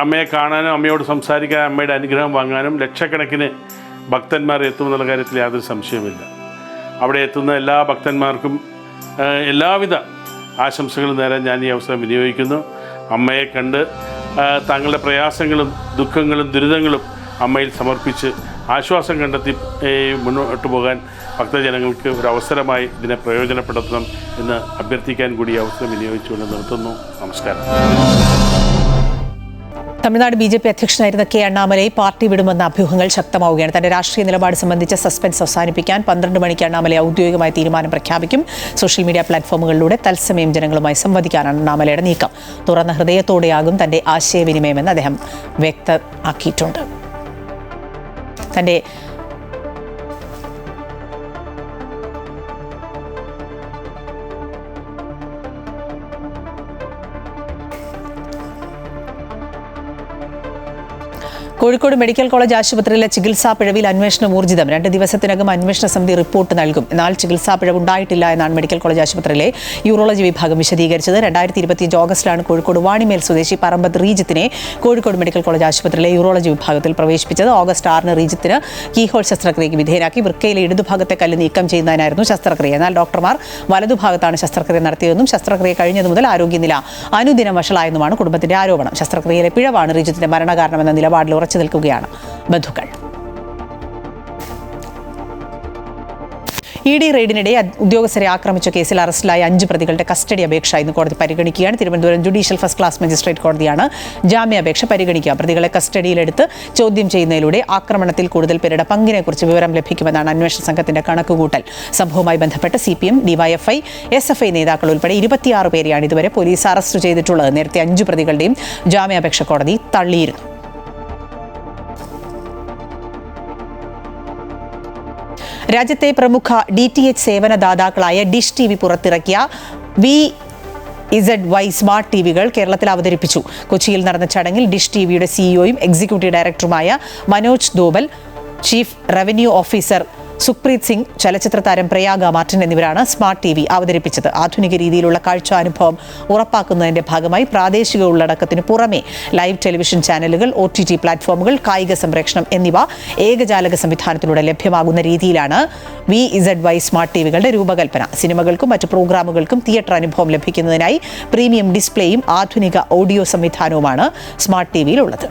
അമ്മയെ കാണാനും അമ്മയോട് സംസാരിക്കാനും അമ്മയുടെ അനുഗ്രഹം വാങ്ങാനും ലക്ഷക്കണക്കിന് ഭക്തന്മാർ എത്തുമെന്നുള്ള കാര്യത്തിൽ യാതൊരു സംശയവുമില്ല. അവിടെ എത്തുന്ന എല്ലാ ഭക്തന്മാർക്കും എല്ലാവിധ ആശംസകളും നേരാൻ ഞാൻ ഈ അവസരം വിനിയോഗിക്കുന്നു. അമ്മയെ കണ്ട് തങ്ങളുടെ പ്രയാസങ്ങളും ദുഃഖങ്ങളും ദുരിതങ്ങളും അമ്മയിൽ സമർപ്പിച്ച് ആശ്വാസം കണ്ടെത്തി മുന്നോട്ട് പോകാൻ ഭക്തജനങ്ങൾക്ക് ഒരു അവസരമായി ഇതിനെ പ്രയോജനപ്പെടുത്തണം എന്ന് അഭ്യർത്ഥിക്കാൻ കൂടി അവസരം വിനിയോഗിച്ചുകൊണ്ട് നിർത്തുന്നു. നമസ്കാരം. തമിഴ്നാട് BJP അധ്യക്ഷനായിരുന്ന K. അണ്ണാമലൈ പാർട്ടി വിടുമെന്ന അഭ്യൂഹങ്ങൾ ശക്തമാവുകയാണ്. തന്റെ രാഷ്ട്രീയ നിലപാട് സംബന്ധിച്ച സസ്പെൻസ് അവസാനിപ്പിക്കാൻ 12 മണിക്ക് അണ്ണാമലൈ ഔദ്യോഗികമായ തീരുമാനം പ്രഖ്യാപിക്കും. സോഷ്യൽ മീഡിയ പ്ലാറ്റ്ഫോമുകളിലൂടെ തത്സമയം ജനങ്ങളുമായി സംവദിക്കാനാണ് അണ്ണാമലയുടെ നീക്കം. തുറന്ന ഹൃദയത്തോടെയാകും തന്റെ ആശയവിനിമയമെന്ന് അദ്ദേഹം വ്യക്തമാക്കിയിട്ടുണ്ട്. തന്റെ കോഴിക്കോട് മെഡിക്കൽ കോളേജ് ആശുപത്രിയിലെ ചികിത്സാ പിഴവിൽ അന്വേഷണം ഊർജിതം. 2 ദിവസത്തിനകം അന്വേഷണ സമിതി റിപ്പോർട്ട് നൽകും. എന്നാൽ ചികിത്സാ പിഴവ് ഉണ്ടായിട്ടില്ല എന്നാണ് മെഡിക്കൽ കോളേജ് ആശുപത്രിയിലെ യൂറോളജി വിഭാഗം വിശദീകരിച്ചത്. 2025 ഓഗസ്റ്റിലാണ് കോഴിക്കോട് വാണിമേൽ സ്വദേശി പറമ്പത്ത് റീജിത്തിനെ കോഴിക്കോട് മെഡിക്കൽ കോളേജ് ആശുപത്രിയിലെ യൂറോളജി വിഭാഗത്തിൽ പ്രവേശിപ്പിച്ചത്. ഓഗസ്റ്റ് 6 റീജിത്തിന് കീഹോൾ ശസ്ത്രക്രിയയ്ക്ക് വിധേയനാക്കി. വൃക്കയിലെ ഇടതുഭാഗത്തെ കല്ല് നീക്കം ചെയ്യുന്നതിനായിരുന്നു ശസ്ത്രക്രിയ. എന്നാൽ ഡോക്ടർമാർ വലതുഭാഗത്താണ് ശസ്ത്രക്രിയ നടത്തിയതെന്നും ശസ്ത്രക്രിയ കഴിഞ്ഞതു മുതൽ ആരോഗ്യനില അനുദിനം വഷളായെന്നുമാണ് കുടുംബത്തിന്റെ ആരോപണം. ശസ്ത്രക്രിയയിലെ പിഴവാണ് റീജിത്തിന്റെ മരണകാരണമെന്ന നിലപാടിൽ ഉറച്ചു നിൽക്കുകയാണ് ബന്ധുക്കൾ. ഇ ഡി റെയ്ഡിനിടെ ഉദ്യോഗസ്ഥരെ ആക്രമിച്ച കേസിൽ അറസ്റ്റിലായ 5 പ്രതികളുടെ കസ്റ്റഡി അപേക്ഷ ഇന്ന് കോടതി പരിഗണിക്കുകയാണ്. Thiruvananthapuram judicial first class magistrate കോടതിയാണ് ജാമ്യാപേക്ഷ പരിഗണിക്കുക. പ്രതികളെ കസ്റ്റഡിയിലെടുത്ത് ചോദ്യം ചെയ്യുന്നതിലൂടെ ആക്രമണത്തിൽ കൂടുതൽ പേരുടെ പങ്കിനെക്കുറിച്ച് വിവരം ലഭിക്കുമെന്നാണ് അന്വേഷണ സംഘത്തിന്റെ കണക്കുകൂട്ടൽ. സംഭവവുമായി ബന്ധപ്പെട്ട് CPM, DYFI, SFI നേതാക്കൾ ഉൾപ്പെടെ 26 പേരെയാണ് ഇതുവരെ പോലീസ് അറസ്റ്റ് ചെയ്തിട്ടുള്ളത്. നേരത്തെ 5 പ്രതികളുടെയും ജാമ്യാപേക്ഷ കോടതി തള്ളിയിരുന്നു. രാജ്യത്തെ പ്രമുഖ DTH സേവനദാതാക്കളായ ഡിഷ് TV പുറത്തിറക്കിയ VZY സ്മാർട്ട് ടിവികൾ കേരളത്തിൽ അവതരിപ്പിച്ചു. കൊച്ചിയിൽ നടന്ന ചടങ്ങിൽ ഡിഷ് TVയുടെ CEOയും എക്സിക്യൂട്ടീവ് ഡയറക്ടറുമായ Manoj Dobal, chief revenue officer Supreet Singh, ചലച്ചിത്ര താരം പ്രയാഗ മാർട്ടിൻ എന്നിവരാണ് സ്മാർട്ട് TV അവതരിപ്പിച്ചത്. ആധുനിക രീതിയിലുള്ള കാഴ്ചാനുഭവം ഉറപ്പാക്കുന്നതിന്റെ ഭാഗമായി പ്രാദേശിക ഉള്ളടക്കത്തിന് പുറമെ ലൈവ് ടെലിവിഷൻ ചാനലുകൾ, OTT പ്ലാറ്റ്ഫോമുകൾ, കായിക സംപ്രേഷണം എന്നിവ ഏകജാലക സംവിധാനത്തിലൂടെ ലഭ്യമാകുന്ന രീതിയിലാണ് VZY സ്മാർട്ട് ടിവികളുടെ രൂപകൽപ്പന. സിനിമകൾക്കും മറ്റ് പ്രോഗ്രാമുകൾക്കും തിയേറ്റർ അനുഭവം ലഭിക്കുന്നതിനായി പ്രീമിയം ഡിസ്പ്ലേയും ആധുനിക ഓഡിയോ സംവിധാനവുമാണ് സ്മാർട്ട് TVയിലുള്ളത്.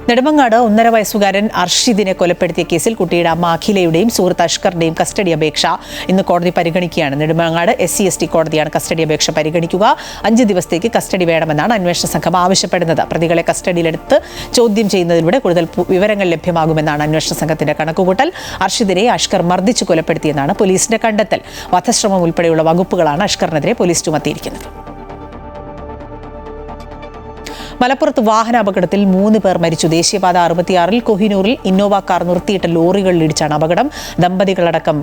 നെടുമങ്ങാട് 1.5 വയസ്സുകാരൻ അർഷിദിനെ കൊലപ്പെടുത്തിയ കേസിൽ കുട്ടിയുടെ അമ്മ അഖിലയുടെയും സുഹൃത്ത് അഷ്കറിന്റെയും കസ്റ്റഡി അപേക്ഷ ഇന്ന് കോടതി പരിഗണിക്കുകയാണ്. നെടുമങ്ങാട് SC/ST കോടതിയാണ് കസ്റ്റഡി അപേക്ഷ പരിഗണിക്കുക. 5 ദിവസത്തേക്ക് കസ്റ്റഡി വേണമെന്നാണ് അന്വേഷണ സംഘം ആവശ്യപ്പെടുന്നത്. പ്രതികളെ കസ്റ്റഡിയിലെടുത്ത് ചോദ്യം ചെയ്യുന്നതിലൂടെ കൂടുതൽ വിവരങ്ങൾ ലഭ്യമാകുമെന്നാണ് അന്വേഷണ സംഘത്തിന്റെ കണക്കുകൂട്ടൽ. അർഷിദിനെ അഷ്കർ മർദ്ദിച്ച് കൊലപ്പെടുത്തിയെന്നാണ് പോലീസിന്റെ കണ്ടെത്തൽ. വധശ്രമം ഉൾപ്പെടെയുള്ള വകുപ്പുകളാണ് അഷ്കറിനെതിരെ പോലീസ് ചുമത്തിയിരിക്കുന്നത്. മലപ്പുറത്ത് വാഹനാപകടത്തിൽ 3 പേർ മരിച്ചു. ദേശീയപാത 66 കൊഹിനൂറിൽ ഇന്നോവ കാർ നിർത്തിയിട്ട ലോറികളിലിടിച്ചാണ് അപകടം. ദമ്പതികളടക്കം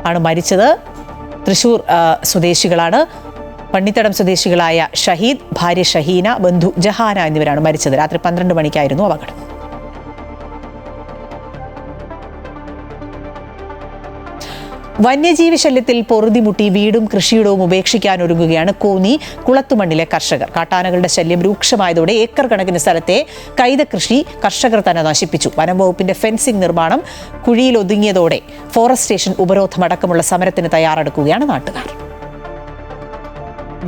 ആണ് മരിച്ചത്. തൃശൂർ സ്വദേശികളാണ്. പണ്ണിത്തടം സ്വദേശികളായ ഷഹീദ്, ഭാര്യ ഷഹീന, ബന്ധു ജഹാന എന്നിവരാണ് മരിച്ചത്. രാത്രി 12 മണിക്കായിരുന്നു അപകടം. വന്യജീവി ശല്യത്തിൽ പൊറുതിമുട്ടി വീടും കൃഷിയിടവും ഉപേക്ഷിക്കാനൊരുങ്ങുകയാണ് കോന്നി കുളത്തുമണ്ണിലെ കർഷകർ. കാട്ടാനകളുടെ ശല്യം രൂക്ഷമായതോടെ ഏക്കർ കണക്കിന് സ്ഥലത്തെ കൈതകൃഷി കർഷകർ തന്നെ നശിപ്പിച്ചു. വനം വകുപ്പിന്റെ ഫെൻസിംഗ് നിർമ്മാണം കുഴിയിലൊതുങ്ങിയതോടെ ഫോറസ്റ്റ് സ്റ്റേഷൻ ഉപരോധമടക്കമുള്ള സമരത്തിന് തയ്യാറെടുക്കുകയാണ് നാട്ടുകാർ.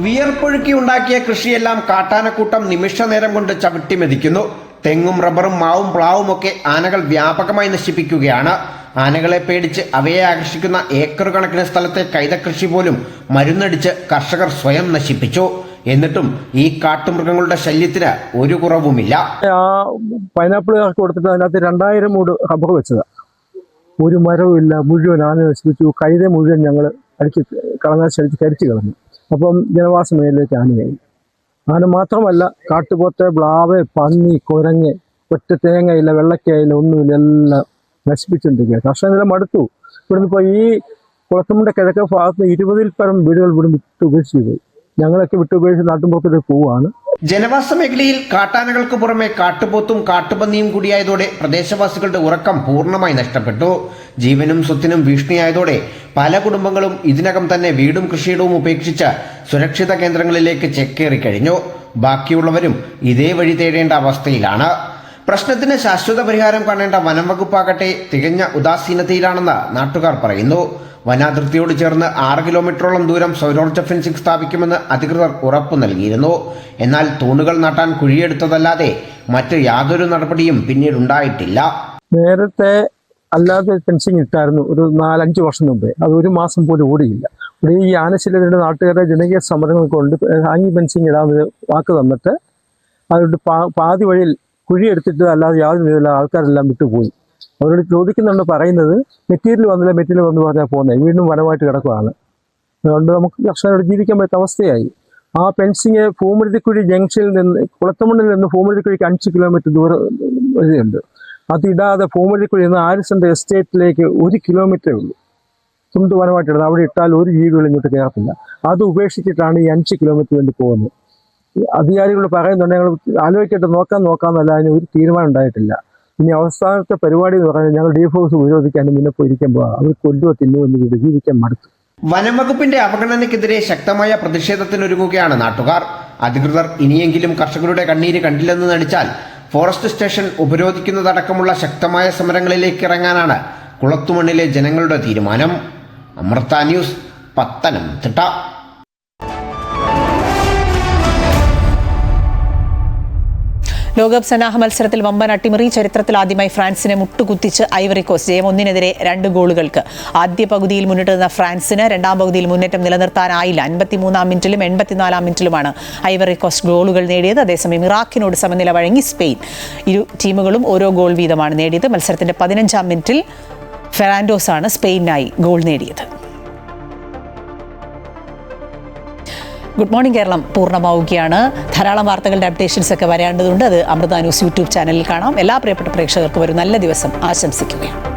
വിയർപ്പൊഴുക്കി ഉണ്ടാക്കിയ കൃഷിയെല്ലാം കാട്ടാനക്കൂട്ടം നിമിഷ നേരം കൊണ്ട് ചവിട്ടി മെതിക്കുന്നു. തെങ്ങും റബ്ബറും മാവും പ്ലാവും ഒക്കെ ആനകൾ വ്യാപകമായി നശിപ്പിക്കുകയാണ്. ആനകളെ പേടിച്ച് അവയെ ആകർഷിക്കുന്ന ഏക്കർ കണക്കിന് സ്ഥലത്തെ കൈതകൃഷി പോലും മരുന്നടിച്ച് കർഷകർ സ്വയം നശിപ്പിച്ചു. എന്നിട്ടും ഈ കാട്ടുമൃഗങ്ങളുടെ ശല്യത്തിന് ഒരു കുറവുമില്ല. പൈനാപ്പിൾ കൊടുത്തിട്ട് അതിനകത്ത് 2000 മൂട് റബ്ബർ വെച്ചതാണ്. ഒരു മരവും ഇല്ല, മുഴുവൻ ആന നശിപ്പിച്ചു. കൈത മുഴുവൻ ഞങ്ങൾ കളഞ്ഞ് കരിച്ചു കളഞ്ഞു. അപ്പം ജനവാസ മേഖലയിലേക്ക് ആനയായി. ആന മാത്രമല്ല, കാട്ടുപോത്ത്, ബ്ലാവ്, പന്നി, കുരങ്ങ്, ഒറ്റ തേങ്ങയില്ല, വെള്ളക്കായില്ല, ഒന്നുമില്ല, എല്ലാം നശിപ്പിച്ചുകൊണ്ടിരിക്കുക. കർഷകരെല്ലാം മടുത്തു. ഇവിടുന്ന് ഇപ്പോൾ ഈ കുളത്തുമുണ്ട കിഴക്ക് ഭാഗത്ത് 20-ൽ പരം വീടുകൾ ഇവിടെ വിട്ടുപേക്ഷിച്ചു പോയി. ഞങ്ങളൊക്കെ വിട്ടുപേക്ഷിച്ച് നാട്ടുമ്പുറത്തേക്ക് പോവുകയാണ്. ജനവാസ മേഖലയിൽ കാട്ടാനകൾക്ക് പുറമെ കാട്ടുപോത്തും കാട്ടുപന്നിയും കൂടിയായതോടെ പ്രദേശവാസികളുടെ ഉറക്കം പൂർണ്ണമായി നഷ്ടപ്പെട്ടു. ജീവനും സ്വത്തിനും ഭീഷണിയായതോടെ പല കുടുംബങ്ങളും ഇതിനകം തന്നെ വീടും കൃഷിയിടവും ഉപേക്ഷിച്ച് സുരക്ഷിത കേന്ദ്രങ്ങളിലേക്ക് ചേക്കേറി കഴിഞ്ഞു. ബാക്കിയുള്ളവരും ഇതേ വഴി തേടേണ്ട അവസ്ഥയിലാണ്. പ്രശ്നത്തിന് ശാശ്വത പരിഹാരം കാണേണ്ട വനം വകുപ്പാകട്ടെ തികഞ്ഞ ഉദാസീനതയിലാണെന്ന് നാട്ടുകാർ പറയുന്നു. വനാതിർത്തിയോട് ചേർന്ന് 6 കിലോമീറ്ററോളം ദൂരം സൗരോർജ്ജ ഫെൻസിംഗ് സ്ഥാപിക്കുമെന്ന് അധികൃതർ ഉറപ്പു നൽകിയിരുന്നു. എന്നാൽ തൂണുകൾ നാട്ടാൻ കുഴിയെടുത്തതല്ലാതെ മറ്റ് യാതൊരു നടപടിയും പിന്നീടുണ്ടായിട്ടില്ല. നേരത്തെ അല്ലാതെ ഫെൻസിങ് ഇട്ടായിരുന്നു ഒരു 4-5 വർഷം മുമ്പേ. അത് 1 മാസം പോലും ഓടിയില്ല. ഇവിടെ ഈ ആനശല്യത്തിൻ്റെ നാട്ടുകാരുടെ ജനകീയ സമരങ്ങൾ കൊണ്ട് ഹാങ്ങി ഫെൻസിങ് ഇടാമെന്ന് വാക്ക് തന്നിട്ട് അതുകൊണ്ട് പാതി വഴിയിൽ കുഴിയെടുത്തിട്ട് അല്ലാതെ യാതൊരു രീതിയിലുള്ള ആൾക്കാരെല്ലാം വിട്ടുപോയി. അവരോട് ചോദിക്കുന്നുണ്ട്, പറയുന്നത് മെറ്റീരിയൽ വന്ന് പറഞ്ഞാൽ പോകുന്നത്. വീണ്ടും വനമായിട്ട് കിടക്കുകയാണ്. അതുകൊണ്ട് നമുക്ക് കർഷകരോട് ജീവിക്കാൻ പറ്റാത്ത അവസ്ഥയായി. ആ ഫെൻസിങ് ഭൂമിരുതിക്കുഴി ജംഗ്ഷനിൽ നിന്ന്, കുളത്തുമണ്ണിൽ നിന്ന് ഭൂമിരുതിക്കുഴിക്ക് 5 കിലോമീറ്റർ ദൂരം വരെയുണ്ട്. അതിടാതെ ഭൂമിരുതിക്കുഴി നിന്ന് ആരിസന്റെ എസ്റ്റേറ്റിലേക്ക് 1 കിലോമീറ്ററേ ഉള്ളൂ. തുണ്ട് വനമായിട്ട് ഇടുന്നത്. അവിടെ ഇട്ടാൽ ഒരു ജീവികൾ ഇങ്ങോട്ട് കയറത്തില്ല. അത് ഉപേക്ഷിച്ചിട്ടാണ് ഈ 5 കിലോമീറ്റർ വേണ്ടി പോകുന്നത്. അധികാരികൾ പറയുന്നുണ്ട് ഞങ്ങൾ ആലോചിക്കട്ടെ നോക്കാമെന്നല്ല അതിന് ഒരു തീരുമാനം ഉണ്ടായിട്ടില്ല. ഇനി അവസാനത്തെ പരിപാടി എന്ന് പറഞ്ഞാൽ ഞങ്ങൾ ഡീഫ് ഹൗസ് വിരോധിക്കാൻ മുന്നേ പോയിരിക്കുമ്പോൾ അവർ കൊല്ലുവോ തിന്നുവോ എന്ന് ജീവിക്കാൻ മടുത്തു. വനംവകുപ്പിന്റെ അവഗണനയ്ക്കെതിരെ ശക്തമായ പ്രതിഷേധത്തിനൊരുങ്ങുകയാണ് നാട്ടുകാർ. അധികൃതർ ഇനിയെങ്കിലും കർഷകരുടെ കണ്ണീര് കണ്ടില്ലെന്ന് നടിച്ചാൽ ഫോറസ്റ്റ് സ്റ്റേഷൻ ഉപരോധിക്കുന്നതടക്കമുള്ള ശക്തമായ സമരങ്ങളിലേക്ക് ഇറങ്ങാനാണ് കുളത്തുമണ്ണിലെ ജനങ്ങളുടെ തീരുമാനം. അമൃത ന്യൂസ്, പത്തനംതിട്ട. ലോകകപ്പ് സന്നാഹ മത്സരത്തിൽ വമ്പൻ അട്ടിമറി. ചരിത്രത്തിൽ ആദ്യമായി ഫ്രാൻസിനെ മുട്ടുകുത്തിച്ച് ഐവറി കോസ്റ്റ്. ജയം 1-നെതിരെ 2 ഗോളുകൾക്ക്. ആദ്യ പകുതിയിൽ മുന്നിട്ട് നിന്ന ഫ്രാൻസിന് രണ്ടാം പകുതിയിൽ മുന്നേറ്റം നിലനിർത്താനായില്ല. 53-ാം മിനിറ്റിലും 84-ാം മിനിറ്റിലുമാണ് ഐവറി കോസ്റ്റ് ഗോളുകൾ നേടിയത്. അതേസമയം ഇറാഖിനോട് സമനില വഴങ്ങി സ്പെയിൻ. ഇരു ടീമുകളും ഓരോ ഗോൾ വീതമാണ് നേടിയത്. മത്സരത്തിന്റെ 15-ാം മിനിറ്റിൽ ഫെറാൻഡോസാണ് സ്പെയിനായി ഗോൾ നേടിയത്. ഗുഡ് മോർണിംഗ് കേരളം പൂർണ്ണമാവുകയാണ്. ധാരാളം വാർത്തകളുടെ അപ്ഡേഷൻസ് ഒക്കെ വരേണ്ടതുണ്ട്. അത് അമൃത ന്യൂസ് യൂട്യൂബ് ചാനലിൽ കാണാം. എല്ലാ പ്രിയപ്പെട്ട പ്രേക്ഷകർക്കും ഒരു നല്ല ദിവസം ആശംസിക്കുകയാണ്.